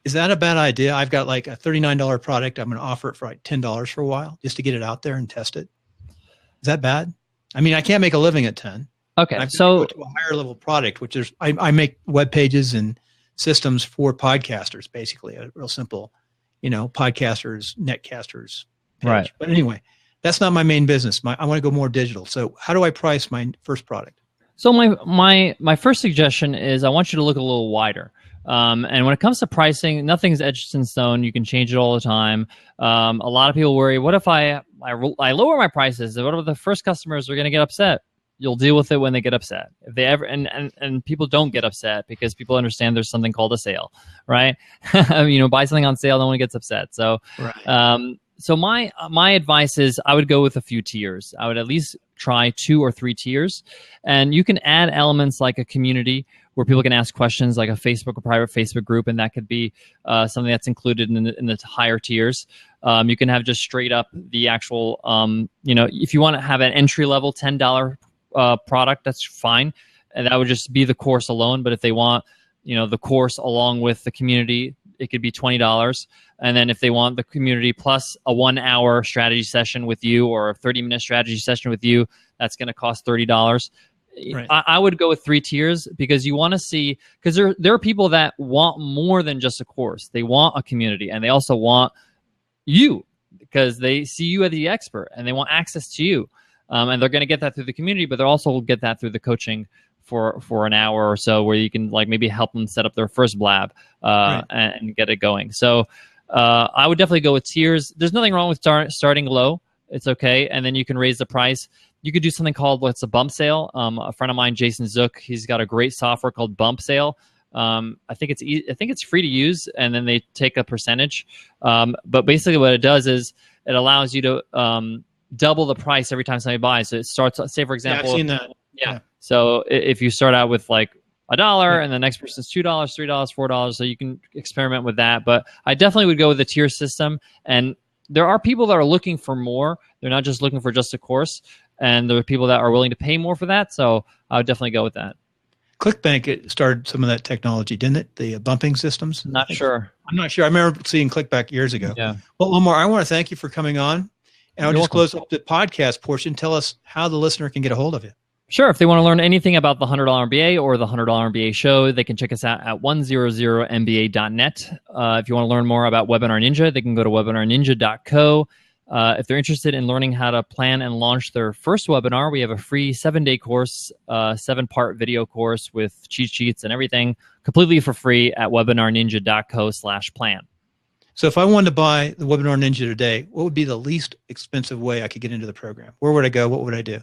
Is that a bad idea? I've got like a $39 product. I'm going to offer it for like $10 for a while just to get it out there and test it. Is that bad? I mean, I can't make a living at 10. Okay. So go to a higher level product, which is, I make web pages and systems for podcasters, basically a real simple, podcasters, netcasters page. Right. But anyway, that's not my main business. I want to go more digital. So how do I price my first product? So my first suggestion is I want you to look a little wider. And when it comes to pricing, nothing's etched in stone. You can change it all the time. A lot of people worry, what if I lower my prices? What if the first customers are going to get upset? You'll deal with it when they get upset. If they ever and people don't get upset because people understand there's something called a sale, right? Buy something on sale, no one gets upset. So, right. So my advice is I would go with a few tiers. I would at least try 2 or 3 tiers, and you can add elements like a community where people can ask questions, like a Facebook or private Facebook group, and that could be something that's included in the higher tiers. You can have just straight up the actual, if you want to have an entry level $10 product, that's fine, and that would just be the course alone. But if they want, the course along with the community, it could be $20. And then if they want the community plus a 1-hour strategy session with you or a 30-minute strategy session with you, that's going to cost $30. Right. I would go with 3 tiers because you want to see, because there are people that want more than just a course. They want a community, and they also want you because they see you as the expert and they want access to you. And they're going to get that through the community, but they'll also get that through the coaching for an hour or so, where you can like maybe help them set up their first blab right. and get it going. So I would definitely go with tiers. There's nothing wrong with starting low. It's okay, and then you can raise the price. You could do something called what's a bump sale. A friend of mine, Jason Zook, he's got a great software called Bump Sale. I think it's free to use, and then they take a percentage. But basically, what it does is it allows you to double the price every time somebody buys. So it starts, say for example, I've seen that. Yeah. So if you start out with like $1 and the next person's $2, $3, $4, so you can experiment with that. But I definitely would go with the tier system. And there are people that are looking for more. They're not just looking for just a course. And there are people that are willing to pay more for that. So I would definitely go with that. ClickBank it started some of that technology, didn't it? The bumping systems? Not sure. I'm not sure. I remember seeing ClickBank years ago. Yeah. Well, Omar, I want to thank you for coming on. And I'll You're just close up the podcast portion. Tell us how the listener can get a hold of you. Sure. If they want to learn anything about the $100 MBA or the $100 MBA show, they can check us out at 100mba.net. If you want to learn more about Webinar Ninja, they can go to webinarninja.co. If they're interested in learning how to plan and launch their first webinar, we have a free 7-day course, 7-part video course with cheat sheets and everything completely for free at webinarninja.co/plan. So if I wanted to buy the Webinar Ninja today, what would be the least expensive way I could get into the program? Where would I go? What would I do?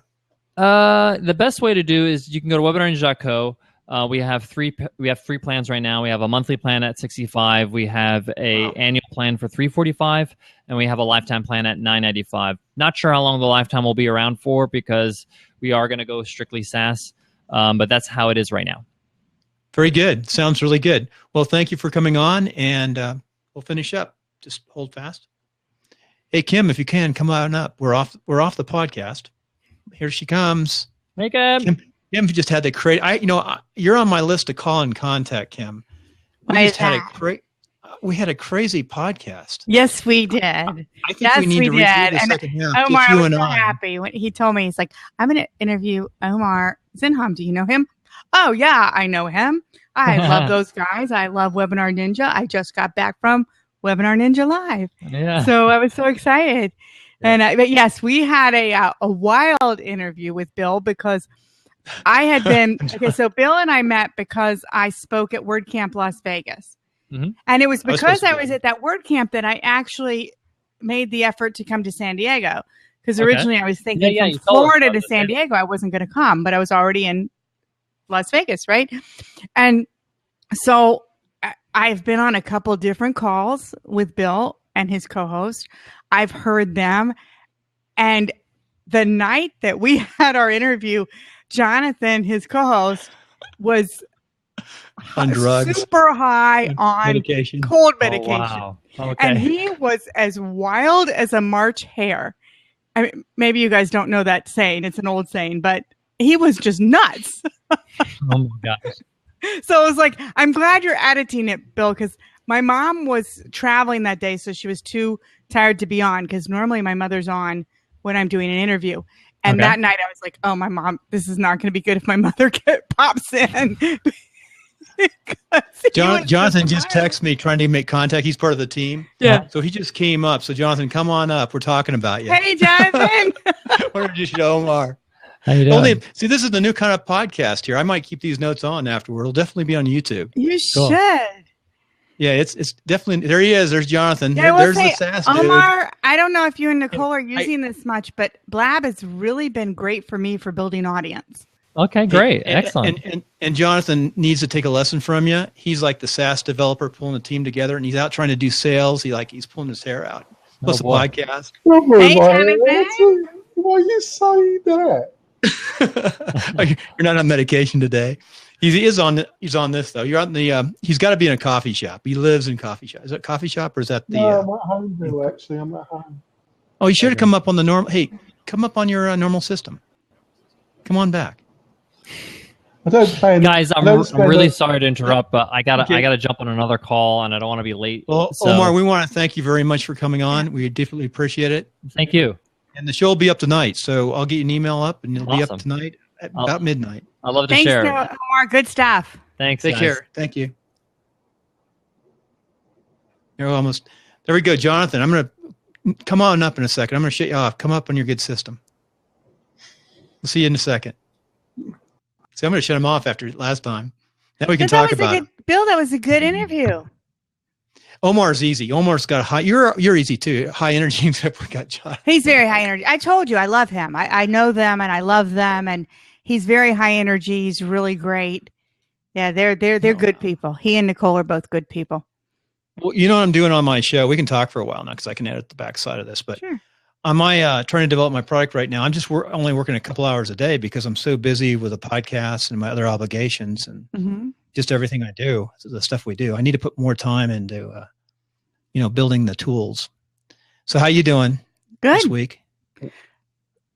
The best way to do is you can go to webinarninja.co. We have three plans right now. We have a monthly plan at $65. We have a annual plan for $345, and we have a lifetime plan at $995. Not sure how long the lifetime will be around for because we are going to go strictly SaaS, but that's how it is right now. Very good. Sounds really good. Well, thank you for coming on, and we'll finish up. Just hold fast. Hey, Kim, if you can, come on up. We're off the podcast. Here she comes. Hey, Kim. Kim just had the crazy. You're on my list to call and contact, Kim. We had a crazy podcast. Yes, we did. I think we need to redo the second half. Omar was so happy when he told me, he's like, I'm going to interview Omar Zenhom. Do you know him? Oh, yeah, I know him. I love those guys. I love Webinar Ninja. I just got back from Webinar Ninja Live. Yeah. So I was so excited. And but yes, we had a wild interview with Bill because I had been so Bill and I met because I spoke at WordCamp Las Vegas. Mm-hmm. And it was because I was at that WordCamp that I actually made the effort to come to San Diego. Because originally I was thinking from Florida to San Diego, I wasn't going to come, but I was already in Las Vegas, right? And so I've been on a couple different calls with Bill and his co-host. I've heard them. And the night that we had our interview, Jonathan, his co-host, was on drugs, super high on medication. Cold medication. Oh, wow. Okay. And he was as wild as a March hare. I mean, maybe you guys don't know that saying. It's an old saying, but he was just nuts. Oh, my gosh. So I was like, I'm glad you're editing it, Bill, because my mom was traveling that day, so she was too tired to be on, because normally my mother's on when I'm doing an interview. And that night I was like, oh, my mom, this is not going to be good if my mother pops in. Jonathan just texted me trying to make contact. He's part of the team. Yeah. So he just came up. So Jonathan, come on up. We're talking about you. Hey, Jonathan. We're just Omar. How you doing? See, this is the new kind of podcast here. I might keep these notes on afterward. It'll definitely be on YouTube. You should. Yeah, it's definitely, there he is. There's Jonathan. Yeah, there's the SaaS dude. Omar, I don't know if you and Nicole are using this much, but Blab has really been great for me for building audience. Okay, great. Excellent. And Jonathan needs to take a lesson from you. He's like the SaaS developer pulling the team together, and he's out trying to do sales. He's pulling his hair out. Plus the podcast. Hey, Jonathan. Why you say that? You're not on medication today. He's on this though. You're on the. He's got to be in a coffee shop. He lives in coffee shop. Is that coffee shop or is that the? No, I'm at home, Bill. Actually, I'm at home. Oh, you should have come up on the normal. Hey, come up on your normal system. Come on back. Guys, I'm really sorry to interrupt, but I gotta jump on another call, and I don't want to be late. Well, Omar, we want to thank you very much for coming on. We definitely appreciate it. Thank you. And the show will be up tonight, so I'll get you an email up, and it'll be up tonight at about midnight. I love to share. Thanks, Omar. Good stuff. Thanks. Take care. Thank you. You're almost there. We go, Jonathan. I'm gonna come on up in a second. I'm gonna shut you off. Come up on your good system. We'll see you in a second. See, I'm gonna shut him off after last time. Now we can talk about it. Bill, that was a good interview. Omar's easy. Omar's got high. You're easy too. High energy, except we got John. He's very high energy. I told you I love him. I know them and I love them, and he's very high energy. He's really great. Yeah, they're good people. He and Nicole are both good people. Well, you know what I'm doing on my show? We can talk for a while now because I can edit the backside of this. But Sure. on my trying to develop my product right now, I'm just only working a couple hours a day because I'm so busy with the podcast and my other obligations and just everything I do, the stuff we do. I need to put more time into, building the tools. So how you doing Good. this week?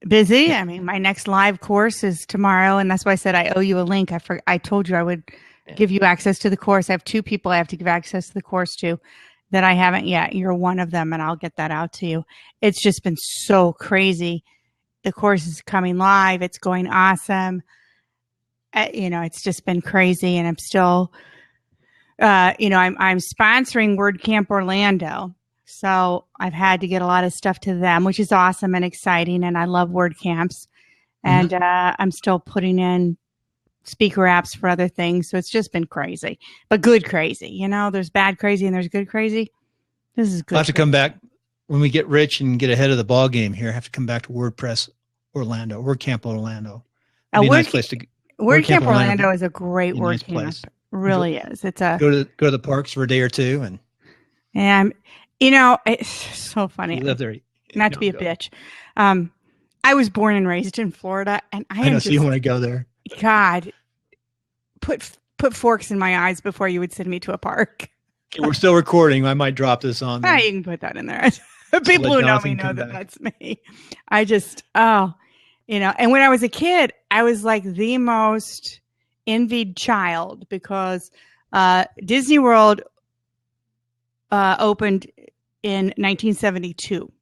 Busy. I mean, my next live course is tomorrow, and that's why I said I owe you a link. I told you I would give you access to the course. I have 2 people I have to give access to the course to that I haven't yet. You're one of them, and I'll get that out to you. It's just been so crazy. The course is coming live. It's going awesome. It's just been crazy, and I'm still, I'm sponsoring WordCamp Orlando. So I've had to get a lot of stuff to them, which is awesome and exciting. And I love WordCamps. And I'm still putting in speaker apps for other things. So it's just been crazy, but good crazy. There's bad crazy and there's good crazy. This is good. I'll have to come back when we get rich and get ahead of the ball game here. I have to come back to WordCamp Orlando. It'd be a nice place to WordCamp Orlando is a great WordCamp. Nice Really is. It's a go to the parks for a day or two and it's so funny. You live there. Not to be a bitch. I was born and raised in Florida, and I don't see you when I go there. God, put forks in my eyes before you would send me to a park. Okay, we're still recording. I might drop this on. You can put that in there. People who know me know that that's me. I just, and when I was a kid, I was like the most envied child because Disney World opened in 1972.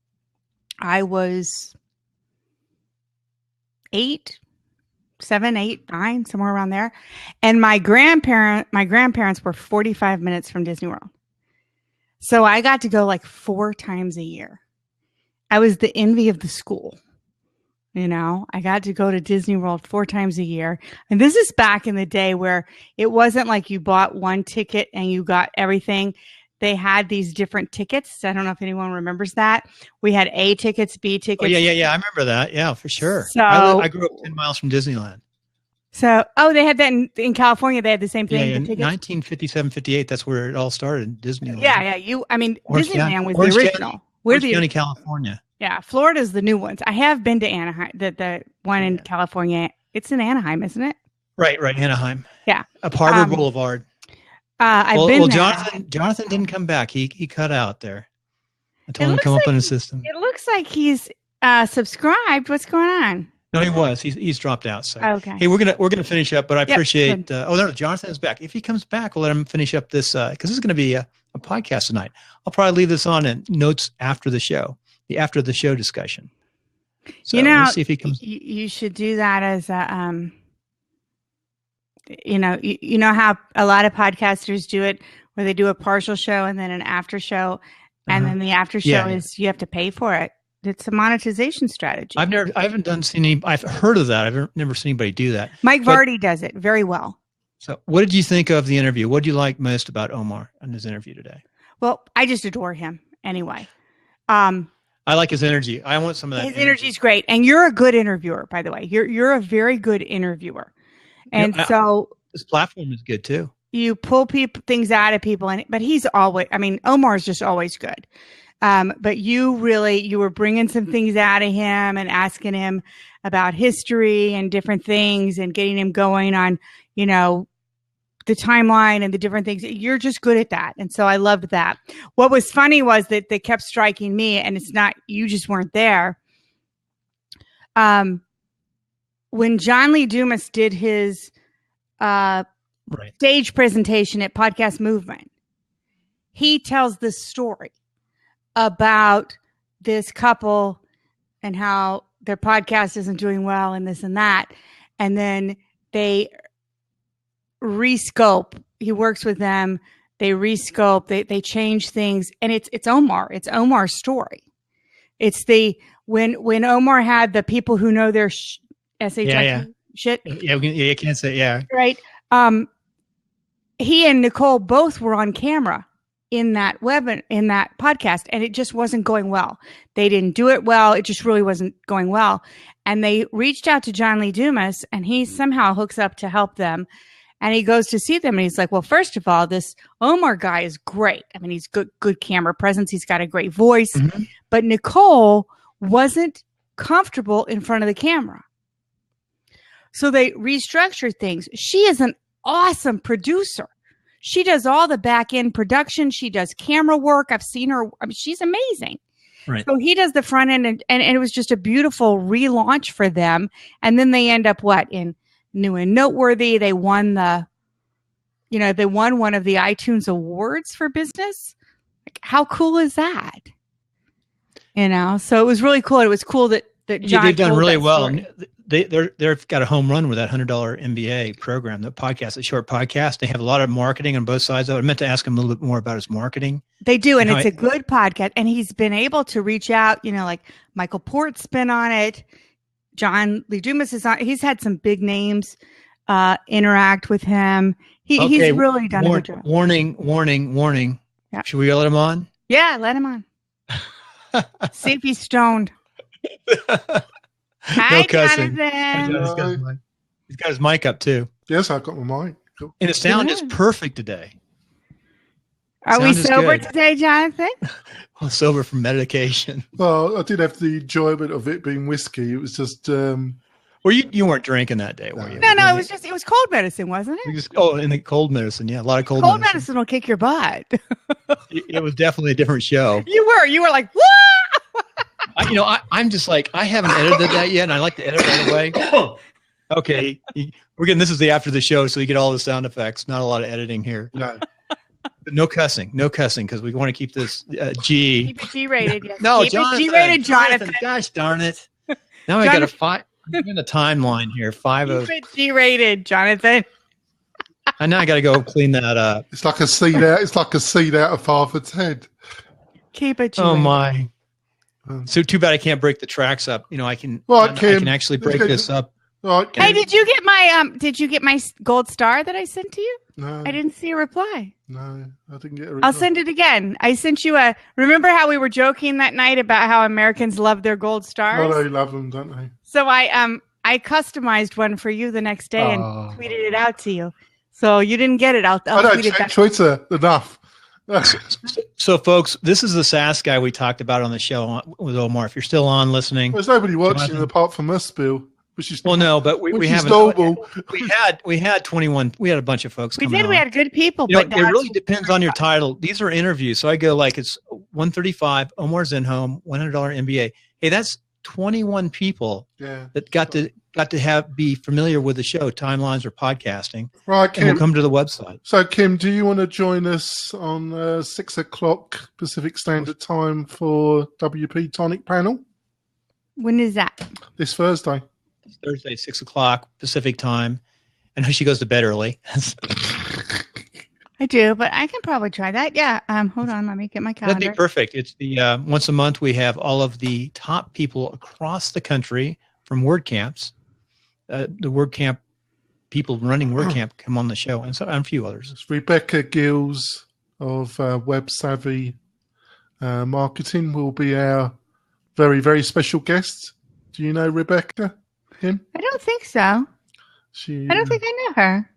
I was 7, 8, 9, somewhere around there. And my grandparents were 45 minutes from Disney World. So I got to go like 4 times a year. I was the envy of the school. I got to go to Disney World 4 times a year. And this is back in the day where it wasn't like you bought one ticket and you got everything. They had these different tickets. I don't know if anyone remembers that. We had A tickets, B tickets. Oh, yeah. I remember that. Yeah, for sure. So I grew up 10 miles from Disneyland. So, they had that in California. They had the same thing. Yeah, in 1957, 58, that's where it all started, Disneyland. Yeah. Disneyland was the original. Orange County, California. Yeah, Florida's the new ones. I have been to Anaheim, the one in California. It's in Anaheim, isn't it? Right, Anaheim. Yeah. Up Harbor Boulevard. I've been there. Jonathan didn't come back. He cut out there. I told him to come up in the system. It looks like he's subscribed. What's going on? No, he was. He's dropped out. So okay. Hey, we're gonna finish up, but I appreciate. No, Jonathan is back. If he comes back, we'll let him finish up this because this is going to be a podcast tonight. I'll probably leave this on in notes after the show, the after the show discussion. So we'll see if he comes. You should do that as a you know how a lot of podcasters do it, where they do a partial show and then an after show, and then the after show is you have to pay for it. It's a monetization strategy. I've heard of that. I've never seen anybody do that. Mike Vardy does it very well. So what did you think of the interview? What did you like most about Omar in his interview today? Well, I just adore him anyway. I like his energy. I want some of that. His energy is great. And you're a good interviewer, by the way. You're a very good interviewer. And so this platform is good too. You pull things out of people, but he's always, Omar's just always good. But you were bringing some things out of him and asking him about history and different things and getting him going on, the timeline and the different things. You're just good at that. And so I loved that. What was funny was that they kept striking me, and it's not, you just weren't there. When John Lee Dumas did his stage presentation at Podcast Movement, he tells this story about this couple and how their podcast isn't doing well and this and that. And then they rescope. He works with them. They rescope. They change things. And it's Omar. It's Omar's story. It's when Omar had the people who know their shit. Yeah, you can't say, Right. He and Nicole both were on camera in that podcast, and it just wasn't going well. They didn't do it well. It just really wasn't going well. And they reached out to John Lee Dumas, and he somehow hooks up to help them. And he goes to see them, and he's like, well, first of all, this Omar guy is great. I mean, he's good camera presence. He's got a great voice. Mm-hmm. But Nicole wasn't comfortable in front of the camera. So they restructured things. She is an awesome producer. She does all the back end production. She does camera work. I've seen her. I mean, she's amazing. Right. So he does the front end, and it was just a beautiful relaunch for them. And then they end up in New and Noteworthy. They won one of the iTunes awards for business. Like, how cool is that? So it was really cool. It was cool that John. They've done really well. They've got a home run with that $100 MBA program, the podcast, a short podcast. They have a lot of marketing on both sides. I meant to ask him a little bit more about his marketing. They do, and it's a good podcast. And he's been able to reach out. Like Michael Port's been on it. John Lee Dumas is on. He's had some big names interact with him. He's really done a good job. Warning. Yeah. Should we let him on? Yeah, let him on. See if he's stoned. Hi, no cussing. Jonathan. He's got his mic up too. Yes, I've got my mic. Cool. And the sound is perfect today. Are we sober today, Jonathan? Well, sober from medication. Well, I did have the enjoyment of it being whiskey. It was just. Well, you weren't drinking that day, were you? No, it was cold medicine, wasn't it? And the cold medicine, yeah, a lot of cold medicine will kick your butt. It was definitely a different show. You were like, whoa! I'm just like, I haven't edited that yet, and I like to edit right away. Okay, this is the after the show, so you get all the sound effects. Not a lot of editing here. No. No cussing, because we want to keep this G. Keep it G-rated. Yes. No, keep it G-rated, Jonathan. Gosh darn it! Now I got a 5. I'm in the timeline here. 5 of. Keep it G-rated, Jonathan. And now I got to go clean that up. It's like a seed out. It's like a seed out of Harvard's head. Keep it G-rated. Oh my! So too bad I can't break the tracks up. I can. Well, I can actually break this up. Right, hey, did you get my gold star that I sent to you? No, I didn't see a reply. No, I didn't get a reply. I'll send it again. I sent you remember how we were joking that night about how Americans love their gold stars? Oh, they love them, don't they? So I customized one for you the next day and tweeted it out to you. So you didn't get it. I'll tweet it back. Twitter enough. So, folks, this is the SaaS guy we talked about on the show with Omar. If you're still on listening, there's nobody watching apart from us, Bill. But we haven't. We had 21. We had a bunch of folks. We had good people. But it really depends on your title. These are interviews, so I go like it's 135. Omar Zenhom, $100 MBA. Hey, that's 21 people that got to be familiar with the show, timelines or podcasting. Right, Kim. And we'll come to the website. So, Kim, do you want to join us on 6:00 Pacific Standard Time for WP Tonic panel? When is that? This Thursday. Thursday, 6:00 Pacific time. I know she goes to bed early. I do, but I can probably try that. Yeah. Hold on. Let me get my calendar. That'd be perfect. It's the once a month we have all of the top people across the country from WordCamps. The WordCamp people running WordCamp come on the show, and a few others. It's Rebecca Gills of Web Savvy Marketing will be our very, very special guest. Do you know Rebecca? Him? I don't think so. I don't think I know her.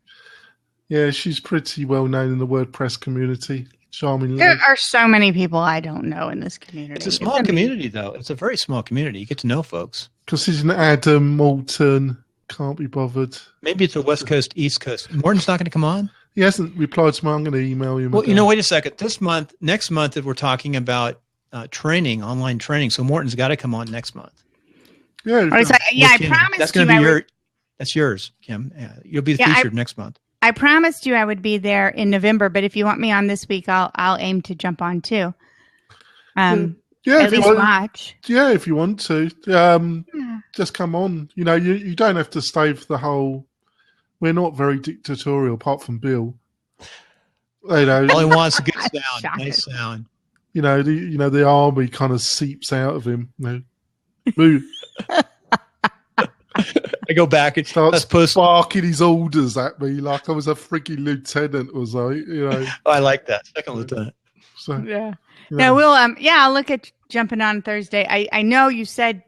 Yeah, she's pretty well known in the WordPress community. Charming. There are so many people I don't know in this community. It's a small community, though. It's a very small community. You get to know folks. Because he's an Adam, Moulton, can't be bothered. Maybe it's a West Coast, East Coast. Morton's not going to come on? He hasn't replied to me. I'm going to email him. Well, wait a second. Next month, if we're talking about training, online training, so Morton's got to come on next month. Yeah, I promised that's going to be that's yours, Kim. Yeah, you'll be featured next month. I promised you I would be there in November, but if you want me on this week, I'll aim to jump on too. At least watch. Yeah, if you want to, just come on. You don't have to stay for the whole. We're not very dictatorial, apart from Bill. All he wants a good sound, nice sound. The army kind of seeps out of him. Move. I go back and starts barking his orders at me like I was a freaking lieutenant or so. I like that. Second lieutenant. So Yeah. you No, know. we'll I'll look at jumping on Thursday. I know you said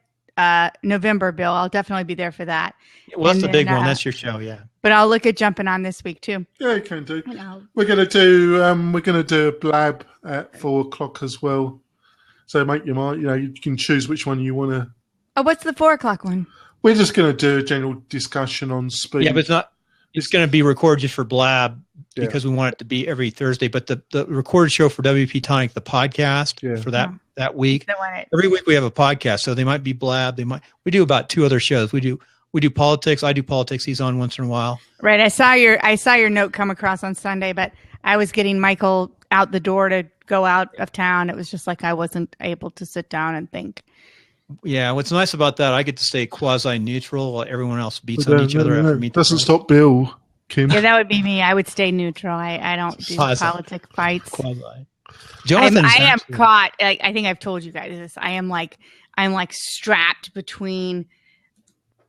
November, Bill. I'll definitely be there for that. Well, that's And the then, big one. That's your show, yeah. But I'll look at jumping on this week too. Yeah, you can do. You know. We're gonna do a blab at 4:00 as well. So make your mind. You know, you can choose which one you want to. Oh, what's the 4:00 one? We're just gonna do a general discussion on speed. Yeah, but it's not. It's going to be recorded just for Blab Yeah. because we want it to be every Thursday. But the recorded show for WP Tonic, the podcast for that week, every week we have a podcast. So they might be Blab. We do about 2 other shows. We do politics. I do politics. He's on once in a while. Right. I saw your note come across on Sunday, but I was getting Michael out the door to go out of town. It was just like I wasn't able to sit down and think. Yeah, what's nice about that, I get to stay quasi-neutral while everyone else beats on each other after me. Doesn't stop Bill, Kim. Yeah, that would be me. I would stay neutral. I don't do politic fights. Jonathan, I am caught. Like, I think I've told you guys this. I'm like strapped between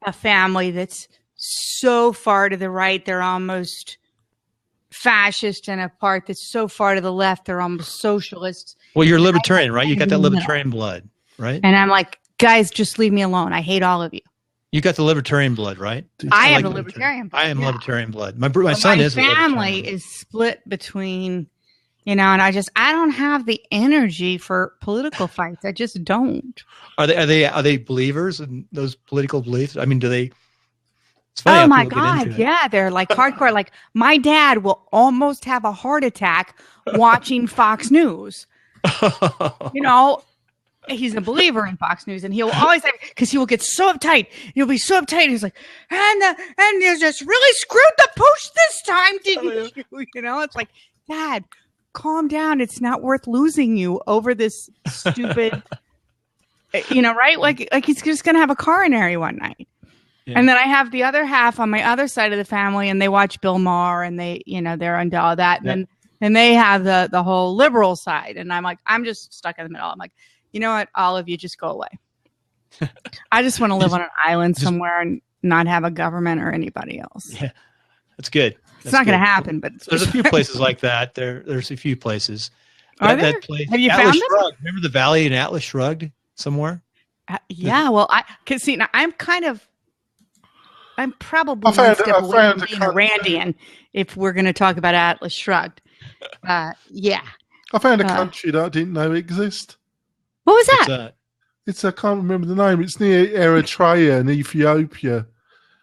a family that's so far to the right they're almost fascist, and a part that's so far to the left they're almost socialist. Well, you're libertarian, right? You got that libertarian blood, right? And I'm like, guys, just leave me alone. I hate all of you. You got the libertarian blood, right? I have the libertarian blood. I am libertarian blood. My son is. My family is split between, and I don't have the energy for political fights. I just don't. Are they believers in those political beliefs? I mean, do they? It's funny oh my God! Yeah, they're like hardcore. Like my dad will almost have a heart attack watching Fox News. He's a believer in Fox News, and he'll always have, because he will get so uptight. He'll be so uptight. He's like, and you just really screwed the pooch this time, didn't you? It's like, Dad, calm down. It's not worth losing you over this stupid, right? Like he's just gonna have a coronary one night. Yeah. And then I have the other half on my other side of the family, and they watch Bill Maher, and they, they're into all that. And then they have the whole liberal side, and I'm like, I'm just stuck in the middle. I'm like, you know what? All of you just go away. I just want to live on an island somewhere and not have a government or anybody else. Yeah, that's good. It's not going to happen, but there's a few places like that. There's a few places. Are there? That place, have you Atlas found them? Shrugged. Remember the Valley and Atlas Shrugged somewhere? Yeah. Well, because see, now I'm probably one step away from being a Randian if we're going to talk about Atlas Shrugged. Yeah. I found a country that I didn't know existed. What was that? I can't remember the name. It's near Eritrea and Ethiopia.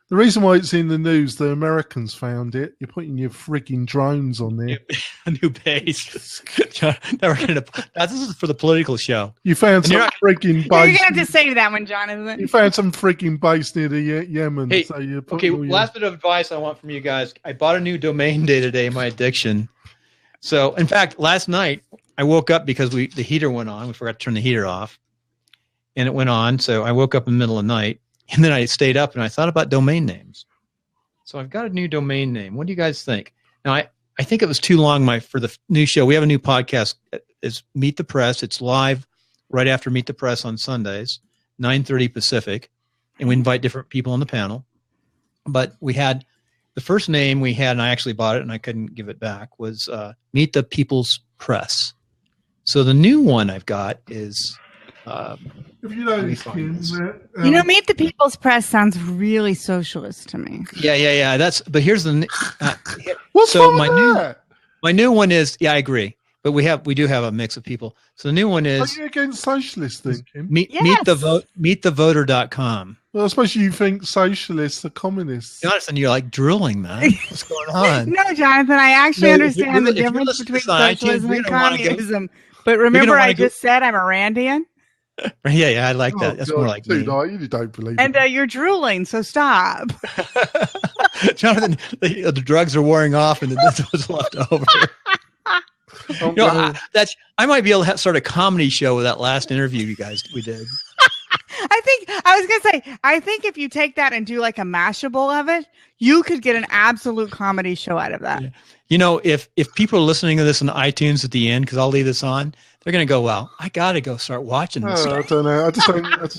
The reason why it's in the news, the Americans found it. You're putting your frigging drones on there. A new base. This is for the political show. You found some frigging base. You're going to have to save that one, Jonathan. You found some frigging base near the Yemen. Hey, so you're last bit of advice I want from you guys. I bought a new domain today, my addiction. So, in fact, last night, I woke up because the heater went on. We forgot to turn the heater off. And it went on. So I woke up in the middle of the night. And then I stayed up and I thought about domain names. So I've got a new domain name. What do you guys think? Now, I think it was too long for the new show. We have a new podcast. It's Meet the Press. It's live right after Meet the Press on Sundays, 9:30 Pacific. And we invite different people on the panel. But we had the first name we had, and I actually bought it and I couldn't give it back, was Meet the People's Press. So the new one I've got is... if you know these kids, Meet the People's Press sounds really socialist to me. Yeah. But here's the. What's wrong with that? My new one is. Yeah, I agree. But we do have a mix of people. So the new one is. Are you against socialists, then, Kim? Meetthevoter.com. Well, I suppose you think socialists are communists. Jonathan, you're like drooling, man. What's going on? No, Jonathan, I actually understand the difference between socialism and communism. But remember, I just said I'm a Randian. Yeah, I like that. That's more like me. You don't believe it. And you're drooling, so stop. Jonathan, the drugs are wearing off, and this was left over. I might be able to start a comedy show with that last interview we did. I think if you take that and do like a Mashable of it, you could get an absolute comedy show out of that. Yeah. If people are listening to this on iTunes at the end, because I'll leave this on, they're going to go, well, I got to go start watching this. I don't know. I just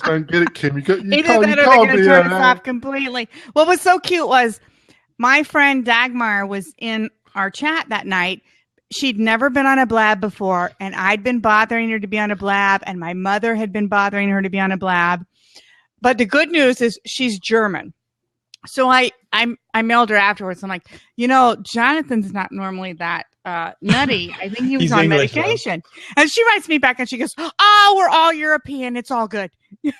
don't get it, Kim. Either that or they're going to turn us off completely. What was so cute was my friend Dagmar was in our chat that night. she'd never been on a blab before, and I'd been bothering her to be on a blab, and my mother had been bothering her to be on a blab. But the good news is she's German. So I mailed her afterwards. I'm like, Jonathan's not normally that nutty. I think he was on English, medication. Though. And she writes me back and she goes, "Oh, we're all European. It's all good." She's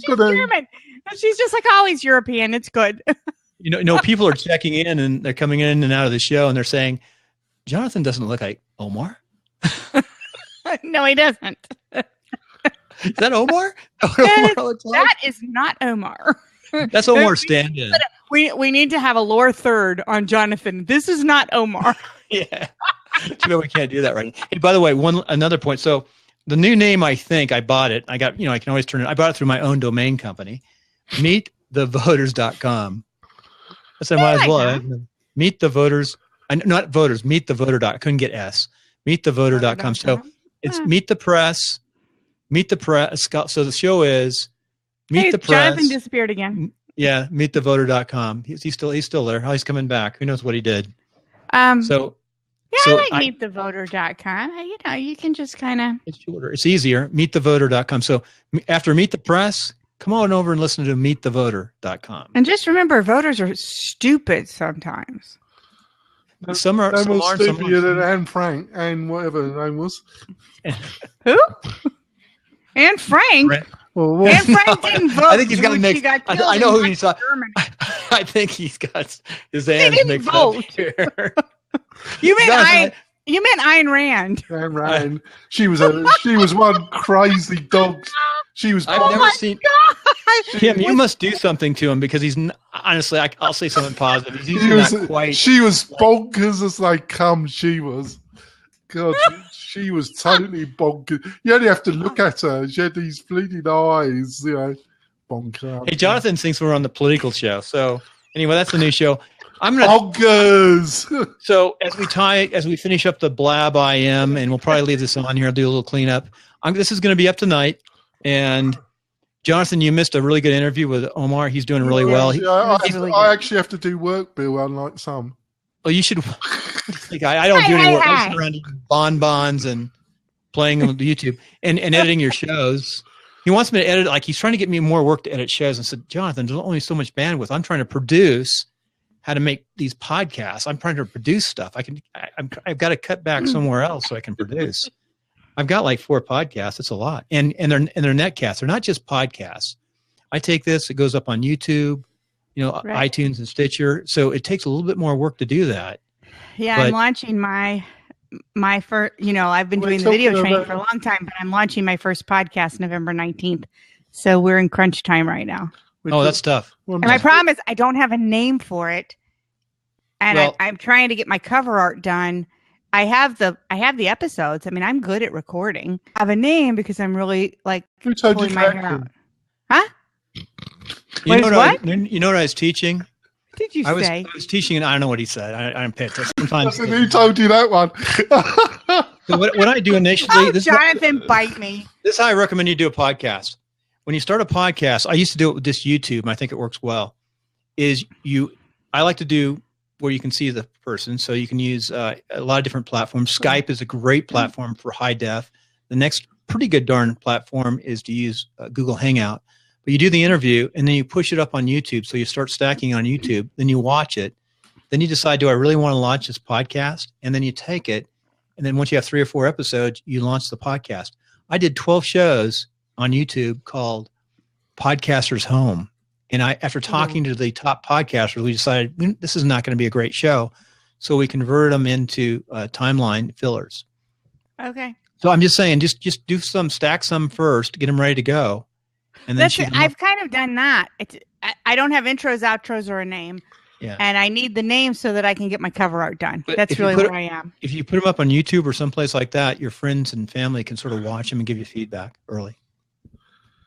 German. And she's just like, "Oh, he's European. It's good." People are checking in and they're coming in and out of the show and they're saying, "Jonathan doesn't look like Omar." No, he doesn't. Is that Omar? That is not Omar. That's Omar's stand-in. We need to have a lower third on Jonathan. This is not Omar. Yeah. We can't do that right. Hey, by the way, another point. So the new name, I think I bought it. I got, I can always turn it. I bought it through my own domain company, meetthevoters.com. So I might as well. Meet the voters, not voters, meetthevoter. I couldn't get S. Meetthevoter.com. So it's Meet the Press. So the show is Meet the Press. Jonathan disappeared again. Yeah, meetthevoter.com. He's still there. Oh, he's coming back. Who knows what he did? I like meetthevoter.com. You can just kind of. It's shorter. It's easier. Meetthevoter.com. So after Meet the Press, come on over and listen to meetthevoter.com. And just remember, voters are stupid sometimes. Some are stupider than Anne Frank and whatever her name was. Who? Anne Frank. Anne Frank didn't vote. I think he's got a mix. I know who he's talking. I think he's got his hands mixed up here. You meant Ayn Rand. Ayn Rand. She was one crazy dog. I've never seen. Kim, you must do something to him because he's honestly. I'll say something positive. He's not quite. She was bonkers as they come. She was. God, she was totally bonkers. You only have to look at her. She had these fleeting eyes, bonkers. Hey, Jonathan thinks we're on the political show. So anyway, that's the new show. Bonkers. So as we finish up the blab IM, and we'll probably leave this on here. I'll do a little cleanup. This is going to be up tonight. And Jonathan, you missed a really good interview with Omar. He's doing really well. I actually have to do work, Bill, unlike some. Well, you should. I don't do any work. I sit around eating bonbons and playing on YouTube and editing your shows. He wants me to edit. He's trying to get me more work to edit shows. And said, Jonathan, there's only so much bandwidth. I'm trying to produce how to make these podcasts. I'm trying to produce stuff. I've got to cut back somewhere else so I can produce. I've got 4 podcasts. It's a lot, and they're netcasts. They're not just podcasts. I take this. It goes up on YouTube. Right. iTunes and Stitcher. So it takes a little bit more work to do that. Yeah, I'm launching my first, I've been doing the video training for a long time, but I'm launching my first podcast November 19th. So we're in crunch time right now. That's tough. And my problem is I don't have a name for it. And I'm trying to get my cover art done. I have the episodes. I mean, I'm good at recording. I have a name because I'm really pulling my hair out. Huh? You know what I was teaching? What did you say? I was teaching, and I don't know what he said. I'm pissed. Sometimes who told you that one? So what I do initially... Jonathan, bite me. This is how I recommend you do a podcast. When you start a podcast, I used to do it with just YouTube, and I think it works well, I like to do where you can see the person, so you can use a lot of different platforms. Skype is a great platform for high def. The next pretty good darn platform is to use Google Hangout. But you do the interview, and then you push it up on YouTube. So you start stacking on YouTube. Then you watch it. Then you decide, do I really want to launch this podcast? And then you take it. And then once you have 3 or 4 episodes, you launch the podcast. I did 12 shows on YouTube called Podcasters Home. And after talking to the top podcasters, we decided this is not going to be a great show. So we converted them into timeline fillers. Okay. So I'm just saying, just stack some first, get them ready to go. And then I've kind of done that. I don't have intros, outros, or a name. Yeah. And I need the name so that I can get my cover art done. But that's really where I am. If you put them up on YouTube or someplace like that, your friends and family can sort of watch them and give you feedback early.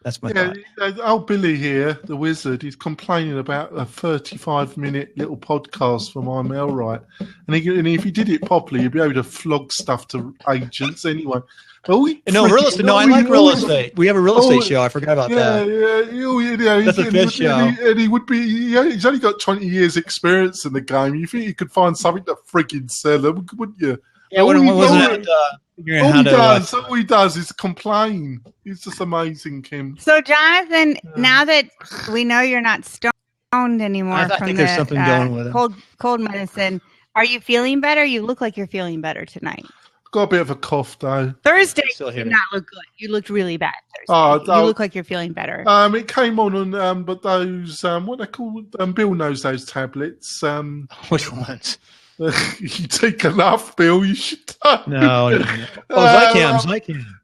That's my thought. Old Billy here, the wizard, he's complaining about a 35-minute little podcast from I'm Right. And if he did it properly, he'd be able to flog stuff to agents anyway. Real estate. No, I like real estate. We have a real estate show. I forgot about that. That's a fish show. And he would be. He's only got 20 years experience in the game. You think you could find something to frigging sell him, wouldn't you? Yeah, all he does is complain. He's just amazing, Kim. So, Jonathan, now that we know you're not stoned anymore I from think there's something going with it. cold medicine, are you feeling better? You look like you're feeling better tonight. Got a bit of a cough though. Thursday did not look good. You looked really bad Thursday. You look like you're feeling better. It came on but those what they call Bill knows those tablets. Which ones? You take enough, Bill. You should. No. Zycam.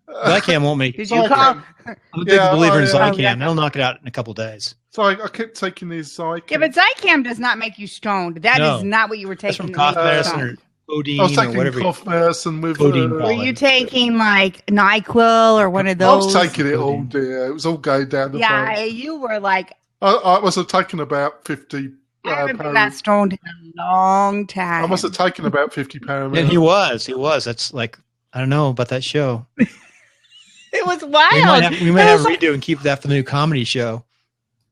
Zycam won't make. Did you call? I'm a big believer in Zycam. They'll knock it out in a couple of days. So I kept taking these Zycam. Yeah, but Zycam does not make you stoned. That is not what you were taking. That's from cough medicine or codeine I was taking or whatever. Cough medicine with. Were you taking like NyQuil or one of those? I was taking it all day. It was all going down the Yeah, you were like. I must have taken about 50. I haven't been that stoned in a long time. I must have taken about 50 pounds. And he was. That's like, I don't know about that show. It was wild. We might have to redo and keep that for the new comedy show.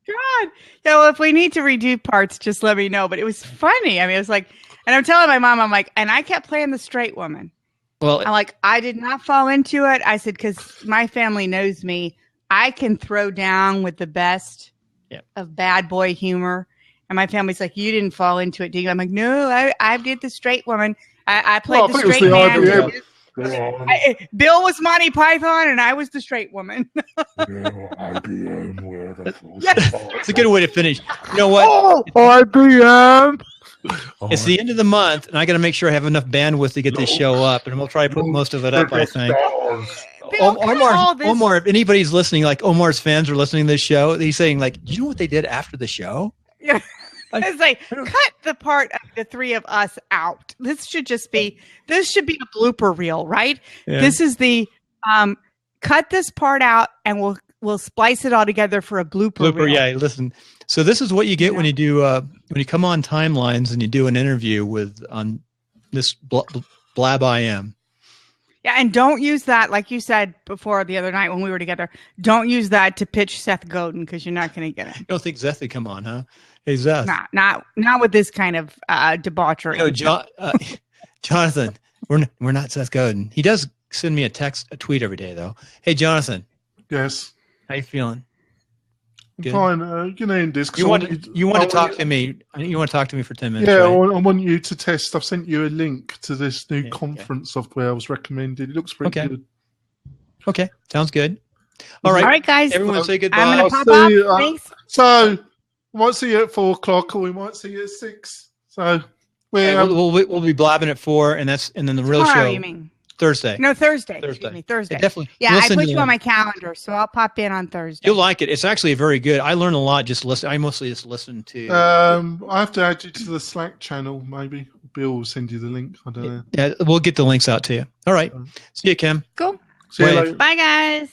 God. Yeah, well, if we need to redo parts, just let me know. But it was funny. I mean, it was like, and I'm telling my mom, I'm like, and I kept playing the straight woman. Well, I'm like, I did not fall into it. I said, because my family knows me. I can throw down with the best of bad boy humor. And my family's like, you didn't fall into it, did you? I'm like, no, I did the straight woman. I played the straight man. Bill was Monty Python, and I was the straight woman. It's a good way to finish. You know what? IBM. It's the end of the month, and I got to make sure I have enough bandwidth to get this show up, and we'll try to put most of it up, I think. Omar, if anybody's listening, like Omar's fans are listening to this show, he's saying, like, do you know what they did after the show? Yeah. It's like, cut the part of the three of us out. This should be a blooper reel, right? Yeah. This is the cut this part out and we'll splice it all together for a blooper reel. Yeah, listen. So this is what you get when you do when you come on Timelines and you do an interview on this Blab IM. Yeah, and don't use that, like you said before the other night when we were together. Don't use that to pitch Seth Godin because you're not going to get it. You don't think Seth would come on, huh? Hey, Seth. Not with this kind of debauchery. Jonathan, we're not Seth Godin. He does send me a tweet every day, though. Hey, Jonathan. Yes. How you feeling? I'm fine. You know, in this. You want to talk to me? You want to talk to me for 10 minutes? Yeah, right? I want you to test. I've sent you a link to this new conference software I was recommended. It looks pretty good. Okay, sounds good. All right, guys. Everyone say goodbye. I'm going to pop up. Thanks. So we might see you at 4:00, or we might see you at 6. So we'll be blabbing at 4, and then the real Tomorrow, show. You mean? Thursday. No, Thursday. Excuse me, Thursday. Definitely. Yeah, I put you on my calendar, so I'll pop in on Thursday. You'll like it. It's actually very good. I learn a lot just listen. I mostly just listen to. I have to add you to the Slack channel, maybe. Bill will send you the link. I don't know. Yeah, we'll get the links out to you. All right. See you, Kim. Cool. See you later. Bye, guys.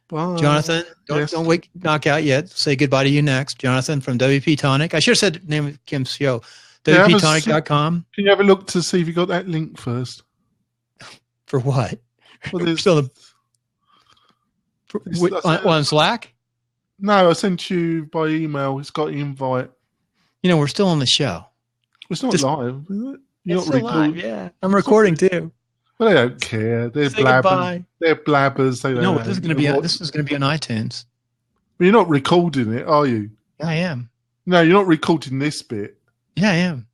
Bye. Jonathan, don't knock out yet. Say goodbye to you next. Jonathan from WP Tonic. I should have said the name of Kim's show. WPTonic.com. Can you have a look to see if you got that link first? For what? Well, on Slack? No, I sent you by email. It's got an invite. You know, we're still on the show. It's not live, is it? It's still live, yeah. I'm recording too. Well, they don't care. They're blabbers. They're blabbers. They don't this is going to be on iTunes. But you're not recording it, are you? Yeah, I am. No, you're not recording this bit. Yeah, I am.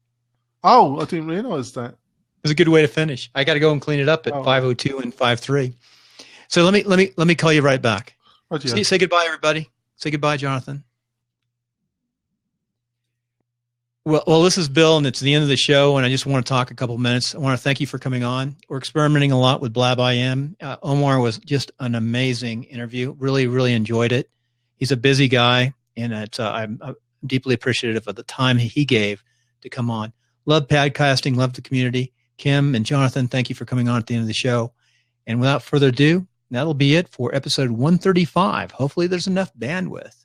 Oh, I didn't realise that. It's a good way to finish. I got to go and clean it up at 5:02 and 5:03. So let me call you right back. Say goodbye, everybody. Say goodbye, Jonathan. Well, this is Bill, and it's the end of the show, and I just want to talk a couple minutes. I want to thank you for coming on. We're experimenting a lot with Blab IM. Omar was just an amazing interview. Really, really enjoyed it. He's a busy guy, and I'm deeply appreciative of the time he gave to come on. Love podcasting, love the community. Kim and Jonathan, thank you for coming on at the end of the show. And without further ado, That'll be it for episode 135. Hopefully there's enough bandwidth.